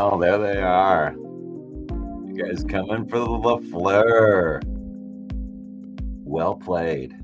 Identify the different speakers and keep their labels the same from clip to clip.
Speaker 1: Oh, there they are. You guys coming for the LaFleur. Well played.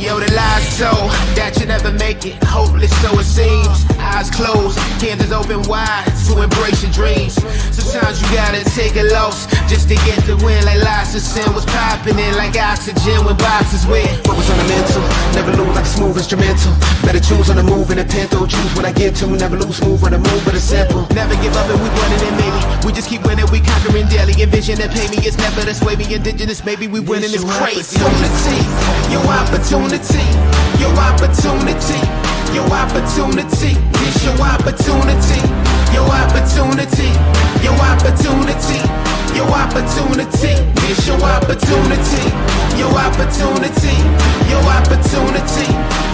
Speaker 2: Yo, the lies so that you never make it. Hopeless, so it seems. Eyes closed, candles open wide to embrace your dreams. Sometimes you gotta take a loss just to get the win. Like lots of sin was popping in like oxygen when boxes win. Focus on the mental, never lose like a smooth instrumental. Better choose on the move in a pinto. Choose what I get to, never lose smooth on the move, but it's simple. Never give up and we winning it, maybe. We just keep winning, we conquering daily. Envision and pay me, it's never this way. We indigenous, maybe we winning is crazy. Your opportunity, your opportunity, your opportunity, this your opportunity, your opportunity, your opportunity, your opportunity, this your opportunity, your opportunity, your opportunity,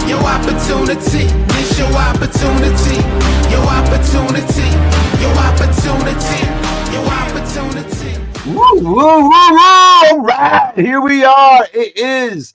Speaker 2: your opportunity, this your opportunity, your opportunity, your opportunity, your opportunity.
Speaker 1: Woo, woo, woo, woo! All right, here we are. It is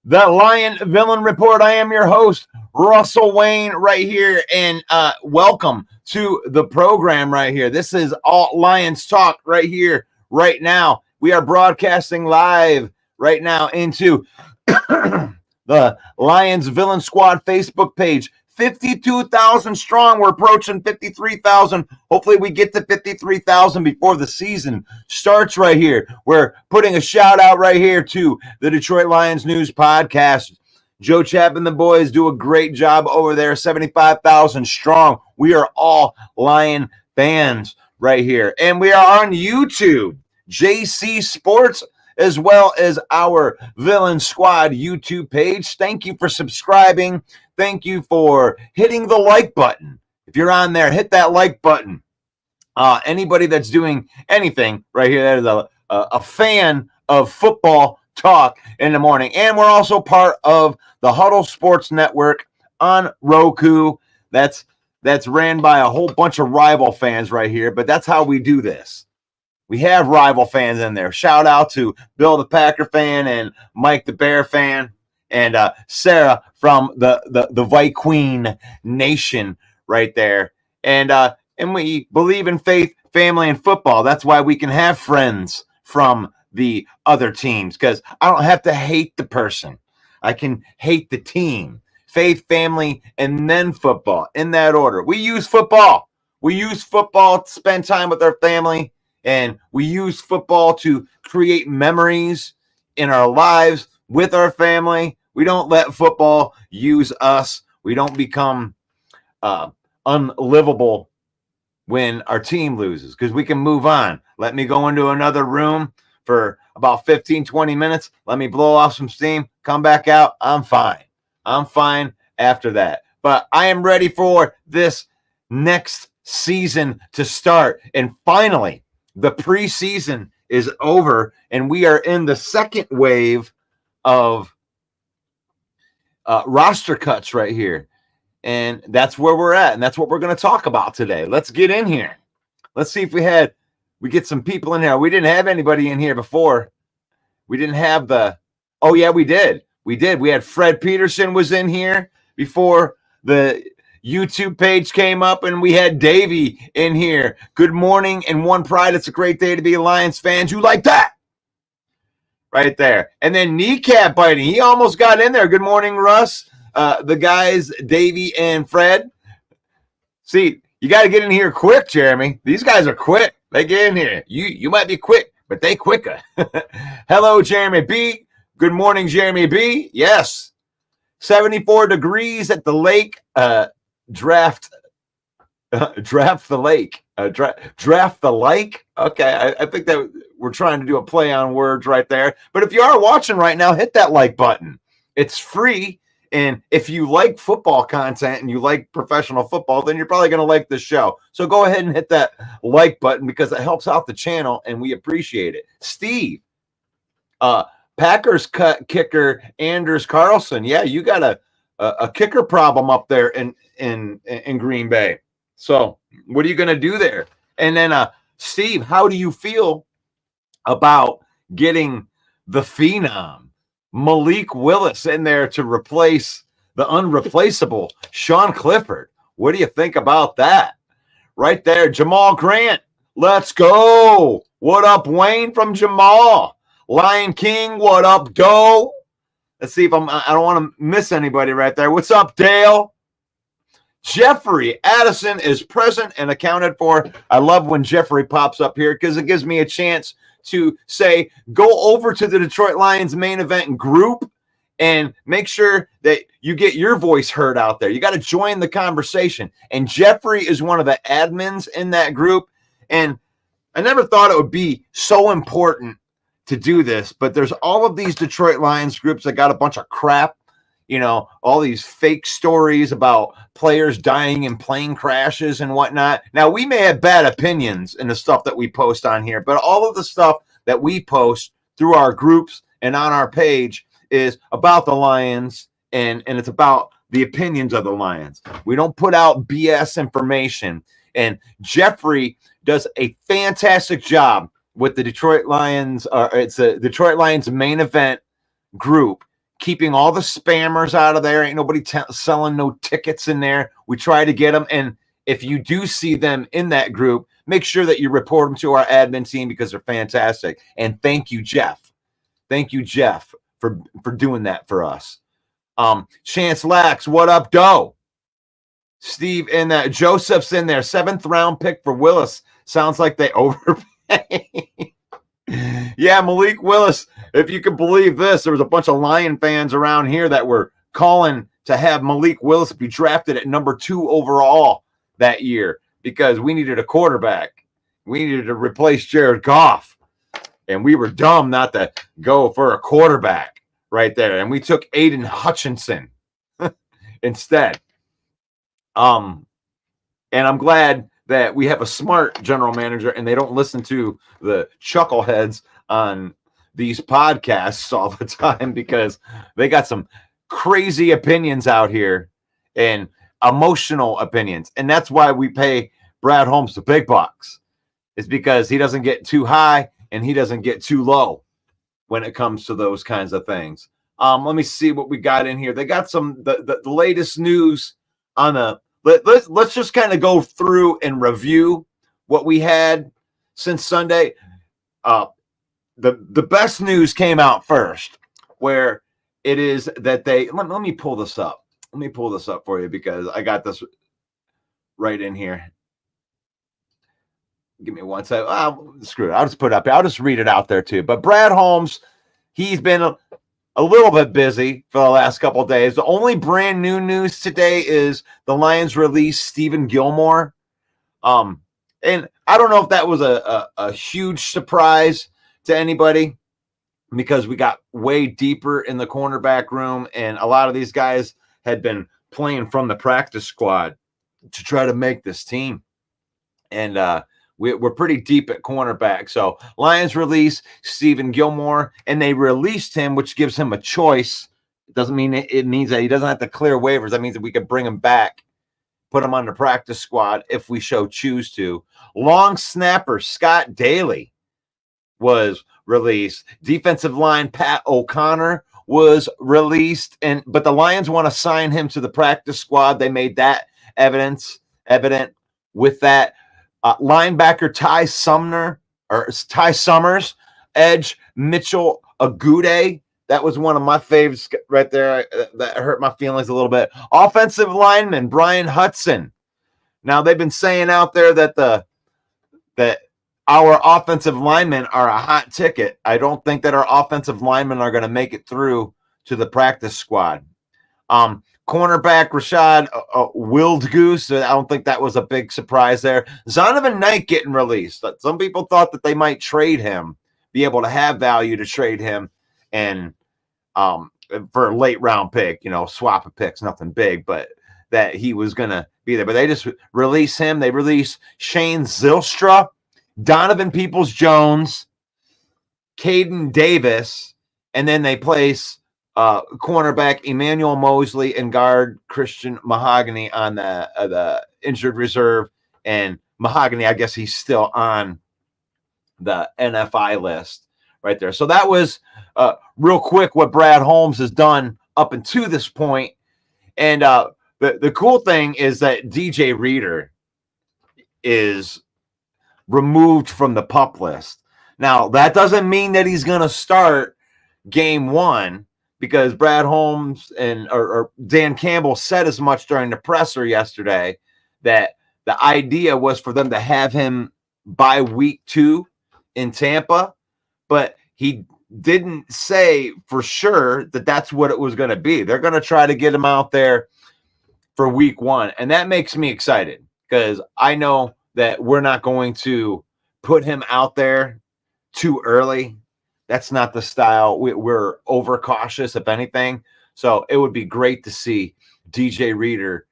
Speaker 1: the Lion Villain Report. I am your host, Russell Wayne, right here, and welcome to the program right here. This is All Lions Talk right here, right now. We are broadcasting live right now into the Lions Villain Squad Facebook page. 52,000 strong. We're approaching 53,000. Hopefully we get to 53,000 before the season starts right here. We're putting a shout out right here to the Detroit Lions News Podcast. Joe Chap and the boys do a great job over there. 75,000 strong. We are all Lion fans right here. And we are on YouTube, JC Sports, as well as our Villain Squad YouTube page. Thank you for subscribing. Thank you for hitting the like button. If you're on there, hit that like button. Anybody that's doing anything right here, that is a fan of football talk in the morning. And we're also part of the Huddle Sports Network on Roku. That's ran by a whole bunch of rival fans right here, but that's how we do this. We have rival fans in there. Shout out to Bill the Packer fan and Mike the Bear fan and Sarah from the Viking Nation right there. And we believe in faith family and football. That's why we can have friends from the other teams, because I don't have to hate the person. I can hate the team. Faith, family, and then football, in that order. We use football. We use football to spend time with our family, and we use football to create memories in our lives with our family. We don't let football use us. We don't become unlivable when our team loses, because we can move on. Let me go into another room for about 15, 20 minutes. Let me blow off some steam, come back out. I'm fine. I'm fine after that. But I am ready for this next season to start. And finally, the preseason is over, and we are in the second wave of roster cuts right here. And that's where we're at. And that's what we're going to talk about today. Let's get in here. Let's see if we get some people in here. We didn't have anybody in here before. We didn't have oh yeah, we did. We had Fred Peterson was in here before the YouTube page came up, and we had Davey in here. Good morning and one pride. It's a great day to be a Lions fans. You like that? Right there. And then kneecap biting. He almost got in there. Good morning, Russ. The guys, Davey and Fred. See, you got to get in here quick, Jeremy. These guys are quick. They get in here. You might be quick, but they quicker. Hello, Jeremy B. Good morning, Jeremy B. Yes. 74 degrees at the lake. Draft the lake. Draft the lake. Okay, I think that we're trying to do a play on words right there. But if you are watching right now, hit that like button. It's free. And if you like football content and you like professional football, then you're probably going to like this show. So go ahead and hit that like button, because it helps out the channel and we appreciate it. Steve, Packers kicker Anders Carlson. Yeah, you got a kicker problem up there in Green Bay. So what are you going to do there? And then Steve, how do you feel about getting the phenom Malik Willis in there to replace the unreplaceable Sean Clifford? What do you think about that? Right there, Jamal Grant. Let's go. What up, Wayne from Jamal? Lion King, what up, Doe? Let's see if I don't want to miss anybody right there. What's up, Dale? Jeffrey Addison is present and accounted for. I love when Jeffrey pops up here, because it gives me a chance to say, go over to the Detroit Lions main event group and make sure that you get your voice heard out there. You got to join the conversation. And Jeffrey is one of the admins in that group. And I never thought it would be so important to do this, but there's all of these Detroit Lions groups that got a bunch of crap, all these fake stories about players dying in plane crashes and whatnot. Now, we may have bad opinions in the stuff that we post on here, but all of the stuff that we post through our groups and on our page is about the Lions, and it's about the opinions of the Lions. We don't put out BS information. And Jeffrey does a fantastic job with the Detroit Lions. It's a Detroit Lions main event group, keeping all the spammers out of there. Ain't nobody selling no tickets in there. We try to get them. And if you do see them in that group, make sure that you report them to our admin team, because they're fantastic. And thank you, Jeff. Thank you, Jeff, for doing that for us. Chance Lax, what up, Doe? Steve in that. Joseph's in there. 7th round pick for Willis. Sounds like they overpay. Yeah, Malik Willis. If you can believe this, there was a bunch of Lion fans around here that were calling to have Malik Willis be drafted at number 2 overall that year, because we needed a quarterback. We needed to replace Jared Goff. And we were dumb not to go for a quarterback right there. And we took Aiden Hutchinson instead. And I'm glad that we have a smart general manager and they don't listen to the chuckleheads on these podcasts all the time, because they got some crazy opinions out here and emotional opinions. And that's why we pay Brad Holmes the big bucks. It's because he doesn't get too high and he doesn't get too low when it comes to those kinds of things. Let me see what we got in here. They got some the latest news on the. Let's just kind of go through and review what we had since Sunday. The best news came out first, where it is that let me pull this up. Let me pull this up for you because I got this right in here. Give me one second. Screw it. I'll just put it up here. I'll just read it out there too. But Brad Holmes, he's been a little bit busy for the last couple of days. The only brand new news today is the Lions released Stephen Gilmore. And I don't know if that was a huge surprise to anybody because we got way deeper in the cornerback room, and a lot of these guys had been playing from the practice squad to try to make this team. And we're pretty deep at cornerback. So Lions release Stephen Gilmore, and they released him, which gives him a choice. It doesn't mean it means that he doesn't have to clear waivers. That means that we could bring him back, put him on the practice squad if we choose to. Long snapper Scott Daly was released. Defensive line Pat O'Connor was released, but the Lions want to sign him to the practice squad. They made that evident with that. Linebacker Ty Summers, edge Mitchell Agude. That was one of my favorites right there. That hurt my feelings a little bit. Offensive lineman Brian Hudson. Now they've been saying out there that our offensive linemen are a hot ticket. I don't think that our offensive linemen are going to make it through to the practice squad. Cornerback Rashad Wildgoose. I don't think that was a big surprise there. Zonovan Knight getting released. Some people thought that they might trade him, be able to have value to trade him, and for a late round pick, swap of picks, nothing big, but that he was going to be there. But they just release him. They release Shane Zylstra, Donovan Peoples-Jones, Caden Davis, and then they place cornerback Emmanuel Mosley and guard Christian Mahogany on the injured reserve. And Mahogany, I guess he's still on the NFI list right there. So that was real quick what Brad Holmes has done up until this point. And the cool thing is that DJ Reader is removed from the PUP list. Now, that doesn't mean that he's going to start game one, because Brad Holmes or Dan Campbell said as much during the presser yesterday that the idea was for them to have him by week 2 in Tampa, but he didn't say for sure that that's what it was going to be. They're going to try to get him out there for week 1, and that makes me excited because I know that we're not going to put him out there too early. That's not the style. We're overcautious, if anything. So it would be great to see DJ Reader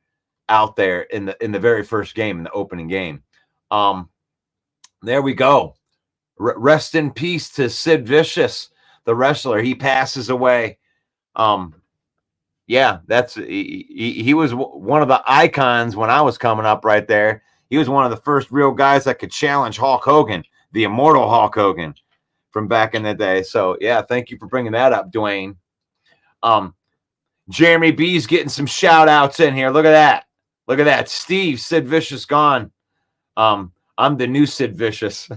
Speaker 1: out there in the very first game, in the opening game. There we go. Rest in peace to Sid Vicious, the wrestler. He passes away. Yeah, he was one of the icons when I was coming up right there. He was one of the first real guys that could challenge Hulk Hogan, the immortal Hulk Hogan from back in the day. So, yeah, thank you for bringing that up, Dwayne. Jeremy B's getting some shout-outs in here. Look at that. Look at that. Steve, Sid Vicious gone. I'm the new Sid Vicious.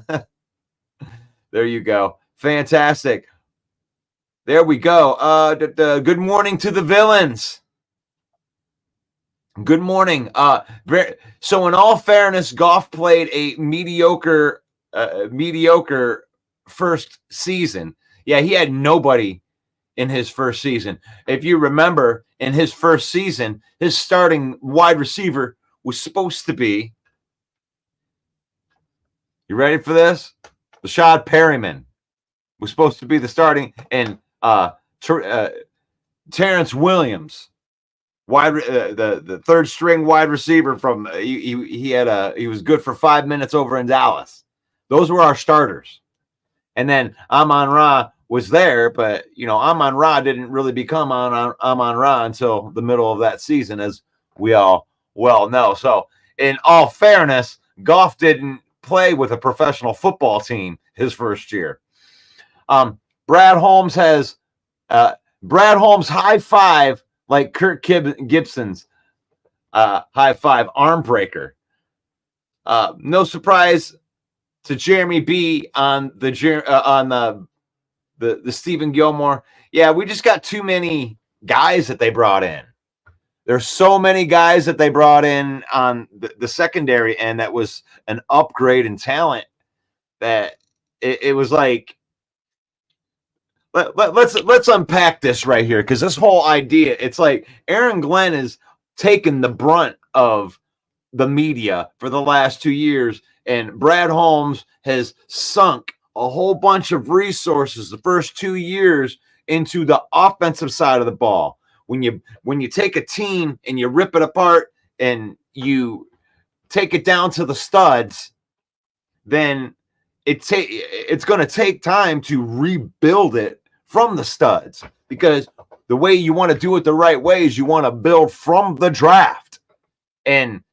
Speaker 1: There you go. Fantastic. There we go. Good morning to the villains. Good morning. So in all fairness, Goff played a mediocre first season. Yeah, he had nobody in his first season. If you remember, in his first season, his starting wide receiver was supposed to be, you ready for this? Rashad Perryman was supposed to be the starting, and Terrence Williams, the third string wide receiver from he was good for 5 minutes over in Dallas. Those were our starters. And then Amon-Ra was there, but Amon-Ra didn't really become Amon-Ra until the middle of that season, as we all well know. So in all fairness, Goff didn't play with a professional football team his first year. Brad Holmes has high five like Kirk Gibson's high five arm breaker. No surprise to Jeremy B on the Stephen Gilmore. Yeah, we just got too many guys that they brought in. There's so many guys that they brought in on the secondary end that was an upgrade in talent that it was like let's unpack this right here, because this whole idea, it's like Aaron Glenn is taking the brunt of the media for the last 2 years, and Brad Holmes has sunk a whole bunch of resources the first 2 years into the offensive side of the ball. When you take a team and you rip it apart and you take it down to the studs, then it's going to take time to rebuild it from the studs, because the way you want to do it the right way is you want to build from the draft. And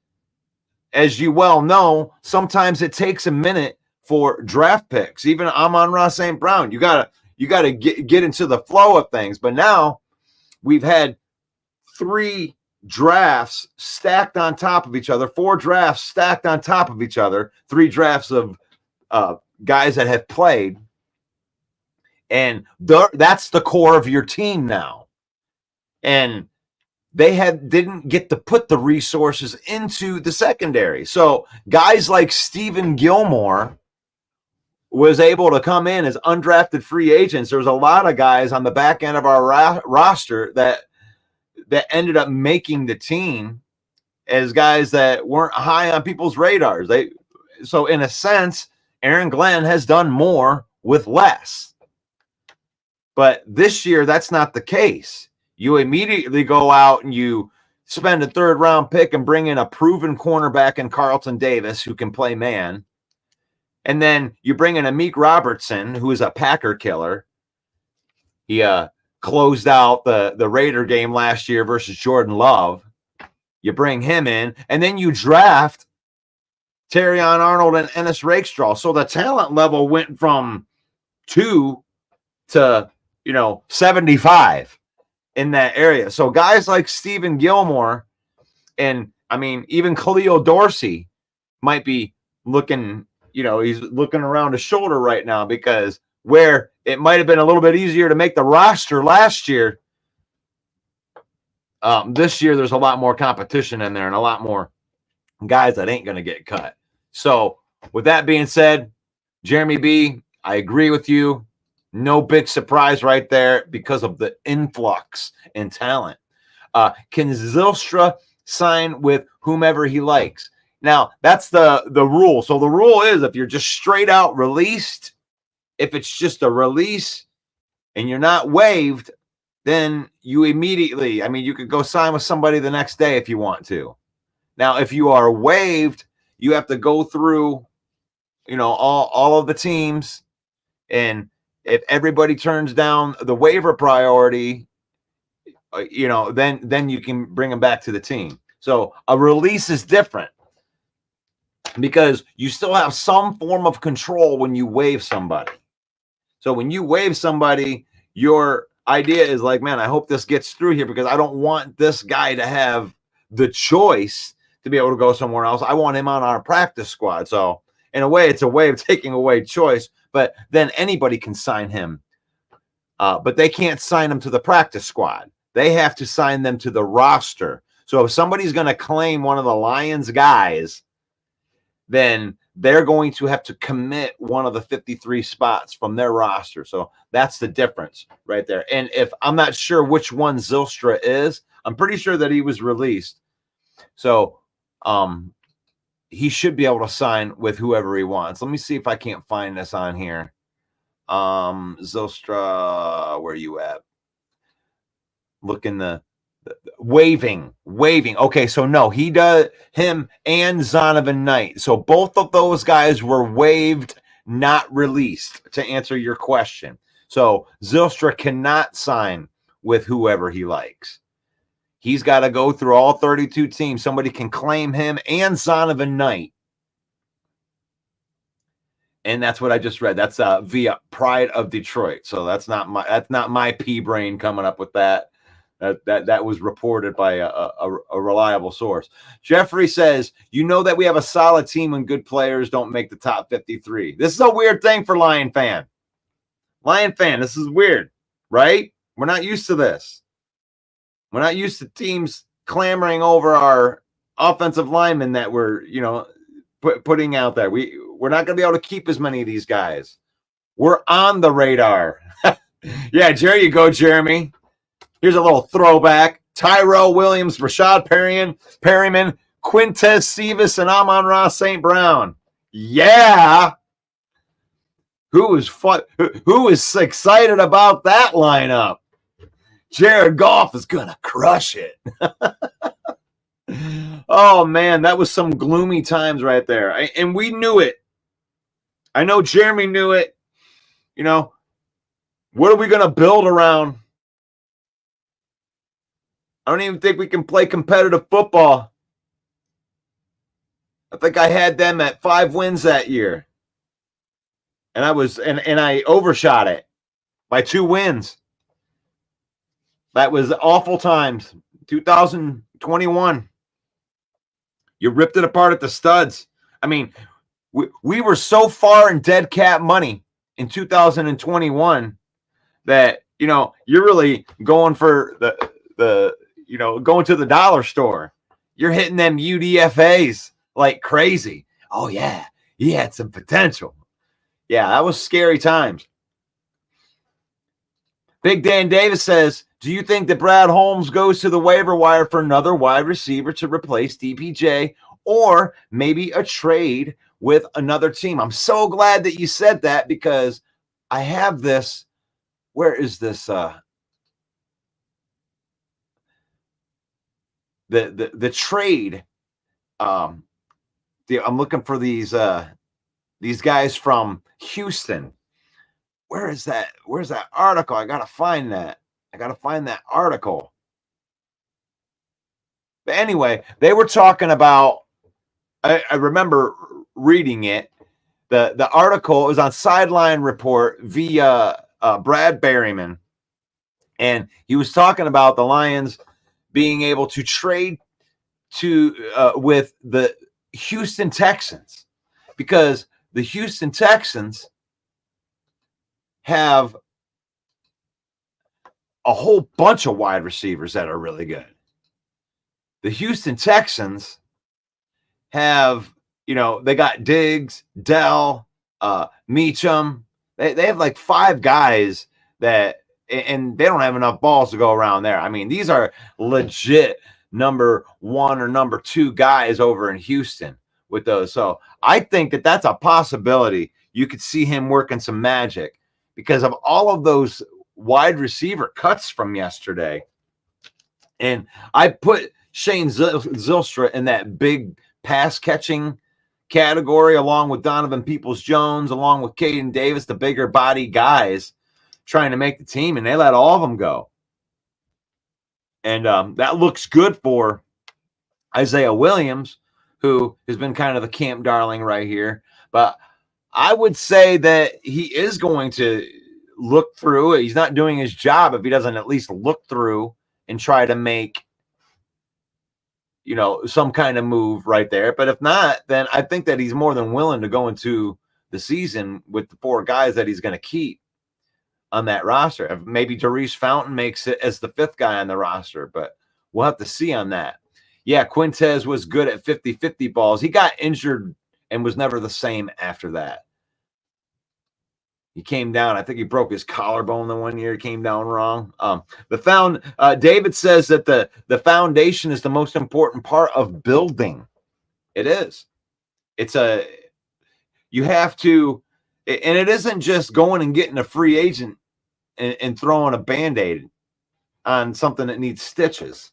Speaker 1: as you well know, sometimes it takes a minute for draft picks. Even Amon-Ra St. Brown, you gotta get into the flow of things. But now we've had 3 drafts stacked on top of each other, 4 drafts stacked on top of each other, 3 drafts of guys that have played, and that's the core of your team now. And they didn't get to put the resources into the secondary. So guys like Stephen Gilmore was able to come in as undrafted free agents. There's a lot of guys on the back end of our roster that ended up making the team as guys that weren't high on people's radars. So in a sense, Aaron Glenn has done more with less. But this year, that's not the case. You immediately go out and you spend a 3rd round pick and bring in a proven cornerback in Carlton Davis who can play man. And then you bring in Amik Robertson, who is a Packer killer. He closed out the Raider game last year versus Jordan Love. You bring him in, and then you draft Terrion Arnold and Ennis Rakestraw. So the talent level went from 2 to 75 in that area. So guys like Stephen Gilmore, and I mean even Khalil Dorsey might be looking, he's looking around his shoulder right now, because where it might have been a little bit easier to make the roster last year, this year there's a lot more competition in there and a lot more guys that ain't going to get cut. So with that being said, Jeremy B, I agree with you. No big surprise right there because of the influx in talent. Can Zylstra sign with whomever he likes? Now, that's the rule. So the rule is, if you're just straight out released, if it's just a release and you're not waived, then you immediately, you could go sign with somebody the next day if you want to. Now, if you are waived, you have to go through, all of the teams, and if everybody turns down the waiver priority, then you can bring them back to the team. So a release is different, because you still have some form of control when you waive somebody. So when you waive somebody, your idea is like, man, I hope this gets through here, because I don't want this guy to have the choice to be able to go somewhere else. I want him on our practice squad. So in a way, it's a way of taking away choice, but then anybody can sign him. But they can't sign him to the practice squad. They have to sign them to the roster. So if somebody's going to claim one of the Lions guys, then they're going to have to commit one of the 53 spots from their roster. So that's the difference right there. And if I'm not sure which one Zylstra is, I'm pretty sure that he was released. So he should be able to sign with whoever he wants. Let me see if I can't find this on here. Zylstra, where are you at? Look in the waving. Okay, so no, he does, him and Zonovan Knight. So both of those guys were waived, not released, to answer your question. So Zylstra cannot sign with whoever he likes. He's got to go through all 32 teams. Somebody can claim him and Zonovan Knight. And that's what I just read. That's via Pride of Detroit. So that's not my pea brain coming up with that. That was reported by a reliable source. Jeffrey says, you know that we have a solid team when good players don't make the top 53. This is a weird thing for Lion fan. This is weird, right? We're not used to this. We're not used to teams clamoring over our offensive linemen that we're, putting out there. We're not going to be able to keep as many of these guys. We're on the radar. Yeah, there you go, Jeremy. Here's a little throwback. Tyrell Williams, Rashad Perryman, Quintez Cephas, and Amon-Ra St. Brown. Yeah. Who is excited about that lineup? Jared Goff is going to crush it. Oh, man, that was some gloomy times right there. And we knew it. I know Jeremy knew it. What are we going to build around? I don't even think we can play competitive football. I think I had them at 5 wins that year. And I overshot it by 2 wins. That was awful times. 2021. You ripped it apart at the studs. I mean, we were so far in dead cat money in 2021 that, you're really going for the going to the dollar store. You're hitting them UDFAs like crazy. Oh, yeah. He had some potential. Yeah, that was scary times. Big Dan Davis says, do you think that Brad Holmes goes to the waiver wire for another wide receiver to replace DPJ, or maybe a trade with another team? I'm so glad that you said that, because I have this. Where is this? The trade. I'm looking for these guys from Houston. Where is that? Where's that article? I gotta find that. Article. But anyway, they were talking about. I remember reading it. The article is on Sideline Report via Brad Berryman, and he was talking about the Lions being able to trade with the Houston Texans, because the Houston Texans have a whole bunch of wide receivers that are really good. The Houston Texans have, they got Diggs, Dell, Meacham. They have like 5 guys that, and they don't have enough balls to go around there. I mean, these are legit number 1 or number 2 guys over in Houston with those. So I think that that's a possibility. You could see him working some magic because of all of those wide receiver cuts from yesterday. And I put Shane Zylstra in that big pass catching category, along with Donovan Peoples-Jones, along with Caden Davis, the bigger body guys trying to make the team, and they let all of them go. And that looks good for Isaiah Williams, who has been kind of the camp darling right here. But I would say that he is going to look through. He's not doing his job if he doesn't at least look through and try to make, some kind of move right there. But if not, then I think that he's more than willing to go into the season with the 4 guys that he's going to keep on that roster. If maybe Therese Fountain makes it as the 5th guy on the roster, but we'll have to see on that. Yeah, Quintez was good at 50-50 balls. He got injured and was never the same after that. He came down. I think he broke his collarbone the one year. He came down wrong. David says that the foundation is the most important part of building. It is. You have to, and it isn't just going and getting a free agent and throwing a Band-Aid on something that needs stitches.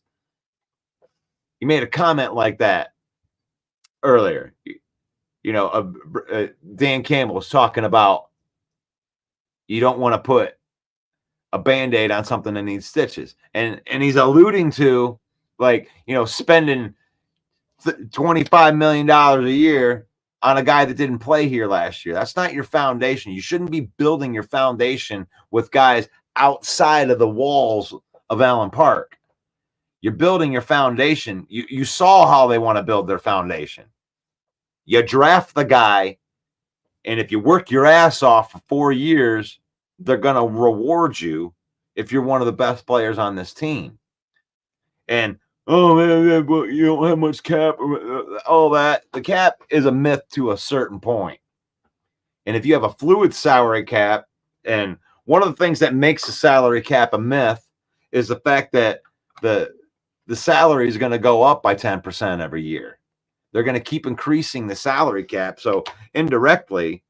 Speaker 1: You made a comment like that earlier. Dan Campbell was talking about you don't want to put a Band-Aid on something that needs stitches. And he's alluding to, spending $25 million a year on a guy that didn't play here last year. That's not your foundation. You shouldn't be building your foundation with guys outside of the walls of Allen Park. You're building your foundation. You saw how they want to build their foundation. You draft the guy, and if you work your ass off for 4 years, they're going to reward you if you're one of the best players on this team. And, oh, man, but you don't have much cap, all that. The cap is a myth to a certain point. And if you have a fluid salary cap, and one of the things that makes the salary cap a myth is the fact that the salary is going to go up by 10% every year. They're going to keep increasing the salary cap. So indirectly,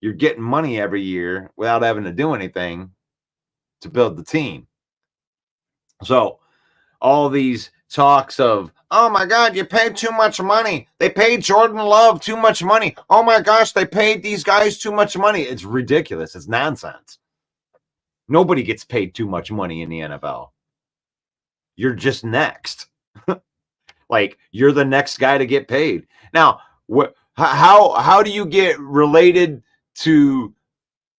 Speaker 1: you're getting money every year without having to do anything to build the team. So all these talks of, oh my God, you paid too much money. They paid Jordan Love too much money. Oh my gosh, they paid these guys too much money. It's ridiculous. It's nonsense. Nobody gets paid too much money in the NFL. You're just next. Like, you're the next guy to get paid. Now, how do you get related to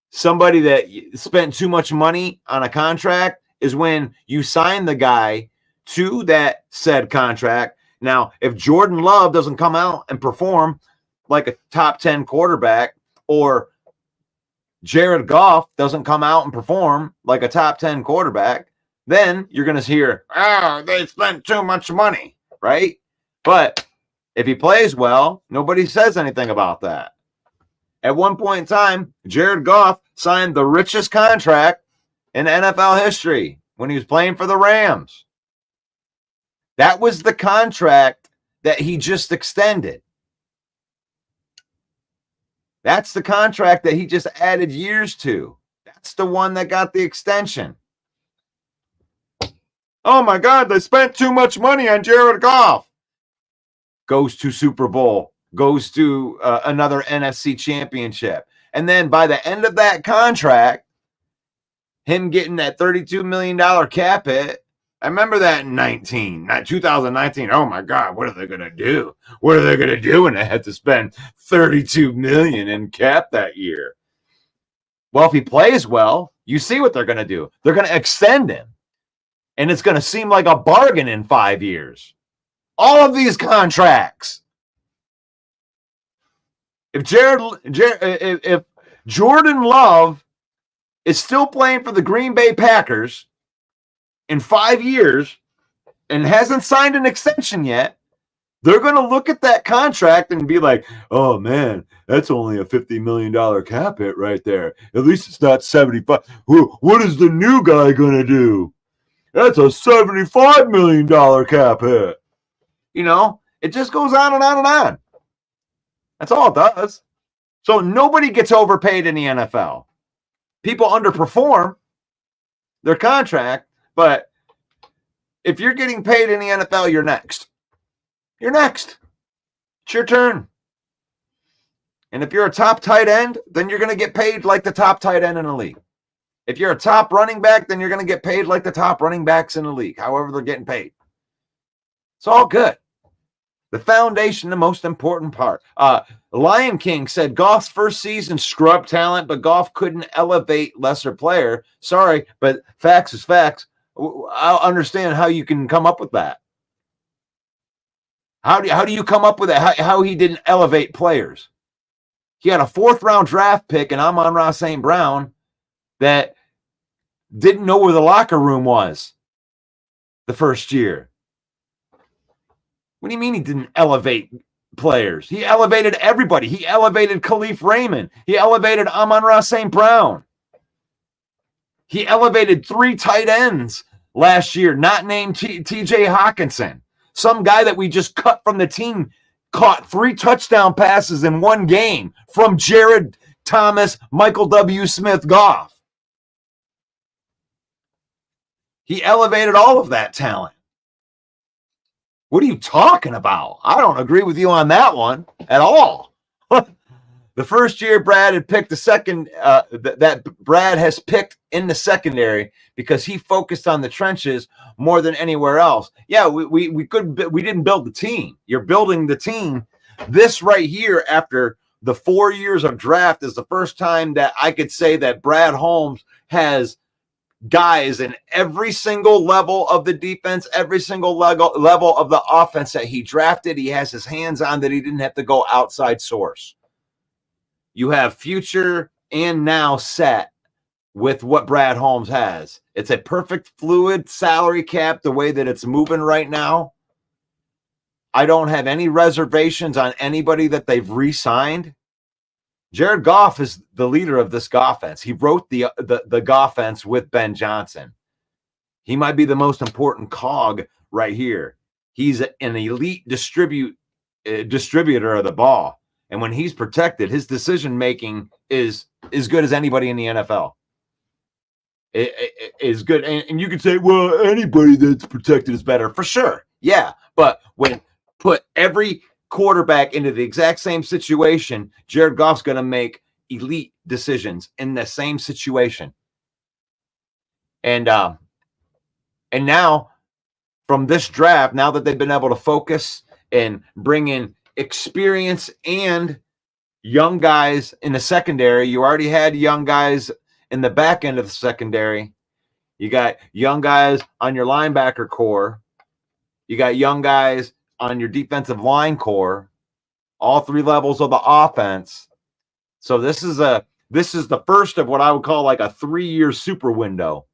Speaker 1: somebody that spent too much money on a contract? Is when you sign the guy to that said contract. Now, if Jordan Love doesn't come out and perform like a top 10 quarterback, or Jared Goff doesn't come out and perform like a top 10 quarterback, then you're going to hear, oh, they spent too much money, right? But if he plays well, nobody says anything about that. At one point in time, Jared Goff signed the richest contract in NFL history when he was playing for the Rams. That was the contract that he just extended. That's the contract that he just added years to. That's the one that got the extension. Oh my God, they spent too much money on Jared Goff. Goes to Super Bowl, goes to another NFC championship. And then by the end of that contract, him getting that $32 million cap hit, I remember that in 2019. Oh my God, what are they going to do? What are they going to do when they had to spend $32 million in cap that year? Well, if he plays well, you see what they're going to do. They're going to extend him. And it's going to seem like a bargain in 5 years. All of these contracts. If Jordan Love is still playing for the Green Bay Packers in 5 years and hasn't signed an extension yet, they're going to look at that contract and be like, oh man, that's only a $50 million cap hit right there. At least it's not 75. What is the new guy going to do? That's a $75 million cap hit. You know, it just goes on and on and on. That's all it does. So nobody gets overpaid in the NFL. People underperform their contract, but if you're getting paid in the NFL, you're next. You're next. It's your turn. And if you're a top tight end, then you're going to get paid like the top tight end in the league. If you're a top running back, then you're going to get paid like the top running backs in the league, however they're getting paid. It's all good. The foundation, the most important part. Lion King said Goff's first season scrubbed talent, but Goff couldn't elevate lesser player. Sorry, but facts is facts. I'll understand how you can come up with that. How do you come up with that? How he didn't elevate players? He had a 4th round draft pick in Amon-Ra St. Brown that didn't know where the locker room was the first year. What do you mean he didn't elevate players? He elevated everybody. He elevated Khalif Raymond. He elevated Amon-Ra St. Brown. He elevated 3 tight ends last year, not named TJ Hawkinson. Some guy that we just cut from the team caught 3 touchdown passes in one game from Jared Thomas, Michael W. Smith, Goff. He elevated all of that talent. What are you talking about? I don't agree with you on that one at all. The first year Brad had picked the second, that Brad has picked in the secondary because he focused on the trenches more than anywhere else. Yeah, we didn't build the team. You're building the team. This right here, after the 4 years of draft, is the first time that I could say that Brad Holmes has guys in every single level of the defense, every single level of the offense that he drafted, he has his hands on, that he didn't have to go outside source. You have future and now set with what Brad Holmes has. It's a perfect fluid salary cap the way that it's moving right now. I don't have any reservations on anybody that they've re-signed. Jared Goff is the leader of this offense. He wrote the offense with Ben Johnson. He might be the most important cog right here. He's an elite distributor of the ball. And when he's protected, his decision-making is as good as anybody in the NFL. It is good. And you could say, well, anybody that's protected is better. For sure. Yeah. But when put every quarterback into the exact same situation, Jared Goff's going to make elite decisions in the same situation. And now from this draft, now that they've been able to focus and bring in experience and young guys in the secondary, you already had young guys in the back end of the secondary. You got young guys on your linebacker core. You got young guys on your defensive line core, all three levels of the offense. So this is the first of what I would call like a 3-year super window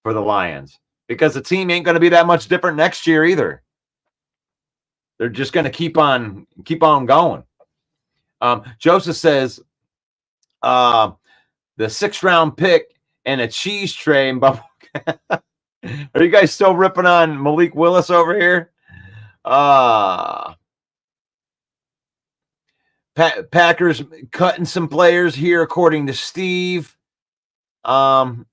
Speaker 1: for the Lions, because the team ain't going to be that much different next year either. They're just going to keep on going. Joseph says the 6th-round pick and a cheese tray and bubble. Are you guys still ripping on Malik Willis over here? Packers cutting some players here, according to Steve. And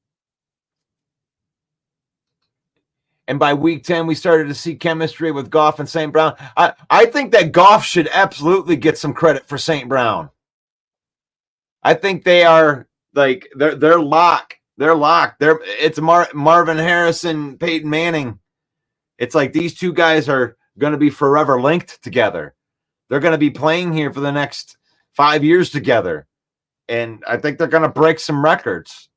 Speaker 1: by week 10, we started to see chemistry with Goff and St. Brown. I think that Goff should absolutely get some credit for St. Brown. I think they are like they're locked. They're locked. It's Marvin Harrison, Peyton Manning. It's like these two guys are going to be forever linked together. They're going to be playing here for the next 5 years together. And I think they're going to break some records.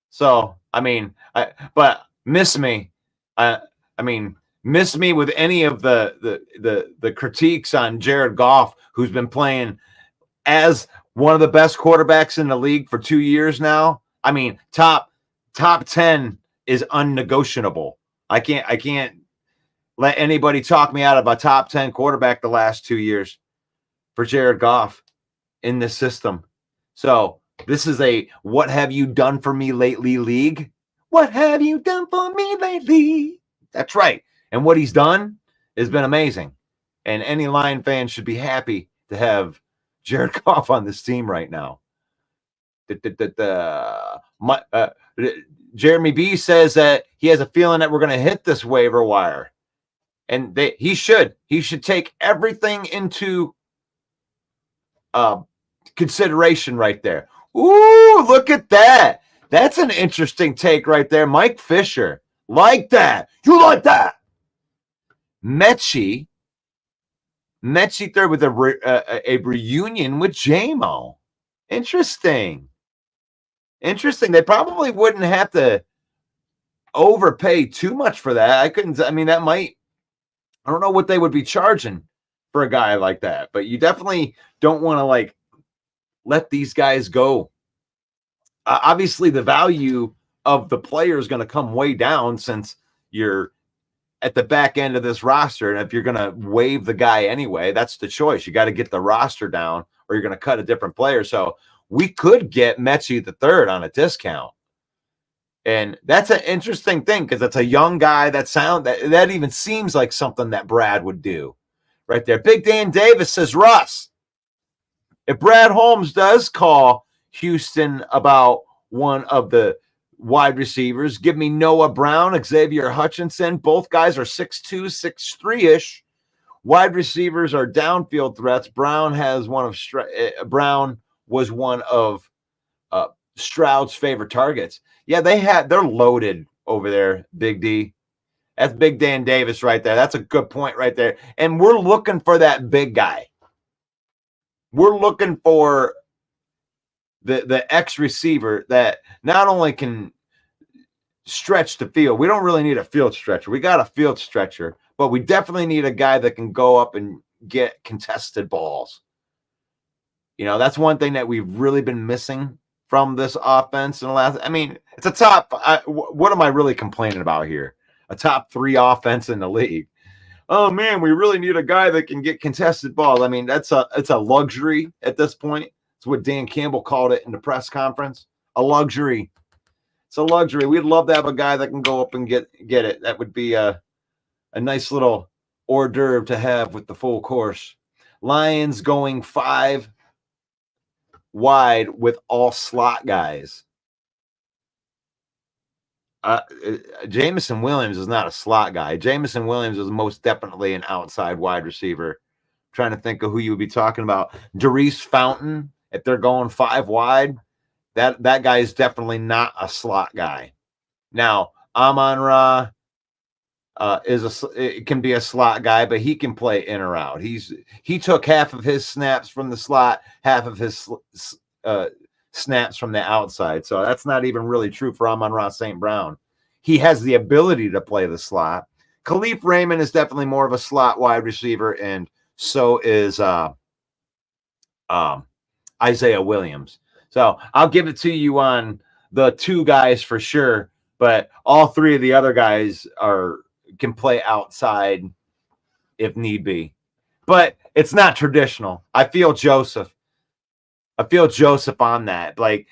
Speaker 1: So, but miss me. Miss me with any of the critiques on Jared Goff, who's been playing as one of the best quarterbacks in the league for 2 years now. Top 10 is unnegotiable. I can't let anybody talk me out of a top 10 quarterback the last 2 years for Jared Goff in this system. So this is a what have you done for me lately league. What have you done for me lately? That's right. And what he's done has been amazing. And any Lion fan should be happy to have Jared Goff on this team right now. Jeremy B says that he has a feeling that we're going to hit this waiver wire. And he should take everything into consideration right there. Ooh, look at that. That's an interesting take right there. Mike Fisher. Like that. You like that. Mechie third with a reunion with J-Mo. Interesting. They probably wouldn't have to overpay too much for that. That might, I don't know what they would be charging for a guy like that, but you definitely don't want to let these guys go. Obviously, the value of the player is going to come way down since you're at the back end of this roster. And if you're going to waive the guy anyway, that's the choice. You got to get the roster down or you're going to cut a different player. So we could get Mechie the third on a discount. And that's an interesting thing because it's a young guy that even seems like something that Brad would do right there. Big Dan Davis says, Russ, if Brad Holmes does call Houston about one of the wide receivers, give me Noah Brown, Xavier Hutchinson. Both guys are 6'2", 6'3"-ish. Wide receivers are downfield threats. Brown was one of Stroud's favorite targets. Yeah, they're loaded over there, Big D. That's Big Dan Davis right there. That's a good point right there. And we're looking for that big guy. We're looking for the X receiver that not only can stretch the field. We don't really need a field stretcher. We got a field stretcher, but we definitely need a guy that can go up and get contested balls. That's one thing that we've really been missing from this offense in the last. I mean, it's a top. What am I really complaining about here? A top 3 offense in the league. Oh man, we really need a guy that can get contested balls. I mean, it's a luxury at this point. It's what Dan Campbell called it in the press conference. A luxury. It's a luxury. We'd love to have a guy that can go up and get it. That would be a nice little hors d'oeuvre to have with the full course. Lions going 5 wide with all slot guys. Jameson Williams is not a slot guy. Jameson Williams is most definitely an outside wide receiver. I'm trying to think of who you would be talking about. Darius Fountain, if they're going 5 wide, that guy is definitely not a slot guy. Now, Amon-Ra it can be a slot guy, but he can play in or out. He took half of his snaps from the slot, half of his snaps from the outside. So that's not even really true for Amon-Ra St. Brown. He has the ability to play the slot. Khalif Raymond is definitely more of a slot wide receiver, and so is Isaiah Williams. So I'll give it to you on the 2 guys for sure, but all 3 of the other guys can play outside if need be. But it's not traditional. I feel Joseph on that. Like,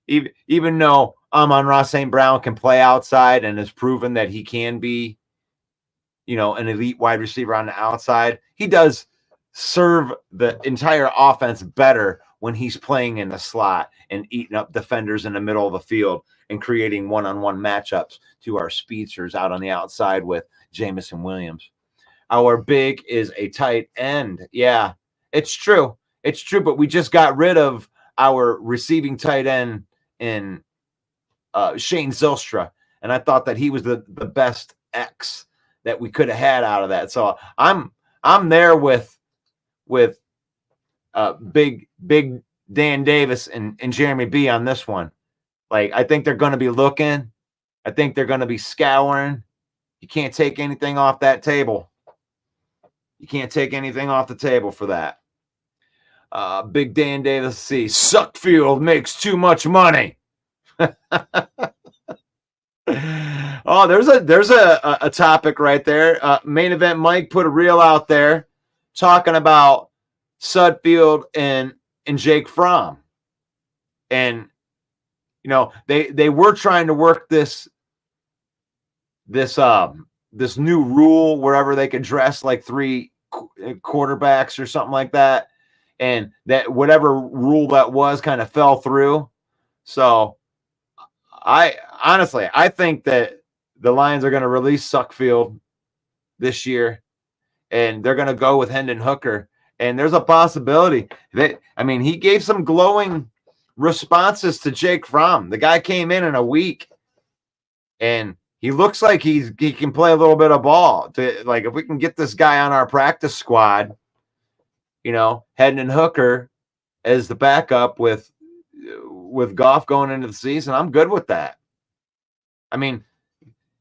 Speaker 1: even though Amon-Ra St. Brown can play outside and has proven that he can be, an elite wide receiver on the outside, he does serve the entire offense better when he's playing in the slot and eating up defenders in the middle of the field and creating one-on-one matchups to our speedsters out on the outside with Jameson Williams. Our big is a tight end. Yeah, it's true. It's true, but we just got rid of our receiving tight end in Shane Zylstra, and I thought that he was the best X that we could have had out of that. So I'm there with big Dan Davis and Jeremy B on this one. Like, I think they're going to be looking. I think they're going to be scouring. You can't take anything off that table. You can't take anything off the table for that. Big Dan Davis, see, Suckfield makes too much money. Oh, there's a topic right there. Main Event Mike put a reel out there talking about Sudfield and Jake Fromm. And they were trying to work this new rule wherever they could dress like 3 quarterbacks or something like that, and that whatever rule that was kind of fell through. So I think that the Lions are going to release Suckfield this year, and they're going to go with Hendon Hooker. And there's a possibility that, he gave some glowing responses to Jake Fromm. The guy came in a week, and he looks like he can play a little bit of ball. Like, if we can get this guy on our practice squad, Hendon Hooker as the backup with Goff going into the season, I'm good with that.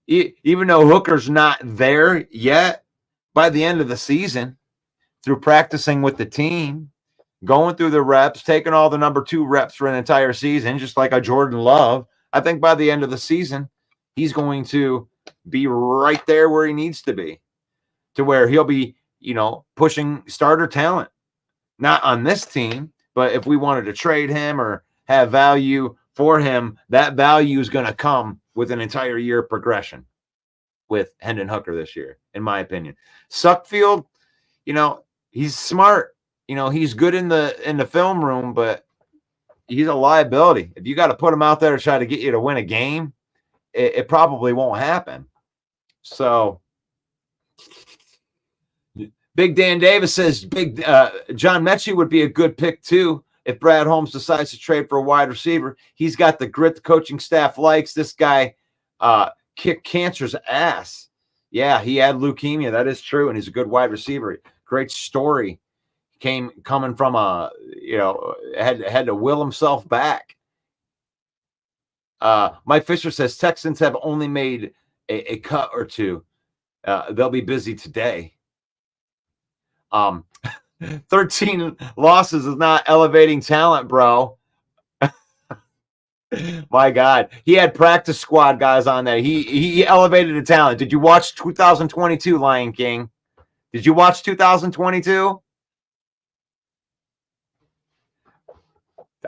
Speaker 1: Even though Hooker's not there yet, by the end of the season, through practicing with the team, going through the reps, taking all the number 2 reps for an entire season, just like a Jordan Love, I think by the end of the season, he's going to be right there where he needs to be, to where he'll be, pushing starter talent. Not on this team, but if we wanted to trade him or have value for him, that value is going to come with an entire year progression with Hendon Hooker this year, in my opinion. Suckfield, he's smart. He's good in the film room, but he's a liability. If you got to put him out there to try to get you to win a game, it probably won't happen. So Big Dan Davis says John Mechie would be a good pick too if Brad Holmes decides to trade for a wide receiver. He's got the grit the coaching staff likes. This guy kicked cancer's ass. Yeah, he had leukemia. That is true, and he's a good wide receiver. Great story. Coming from had to will himself back. Mike Fisher says Texans have only made a cut or two. They'll be busy today. 13 losses is not elevating talent, bro. My God, he had practice squad guys on there. He elevated the talent. Did you watch 2022 Lion King? Did you watch 2022?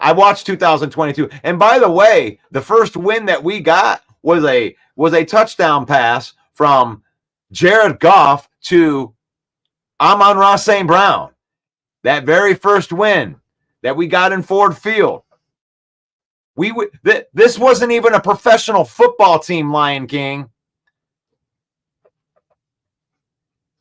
Speaker 1: I watched 2022. And by the way, the first win that we got was a touchdown pass from Jared Goff to Amon-Ra St. Brown. That very first win that we got in Ford Field. This wasn't even a professional football team, Lion King.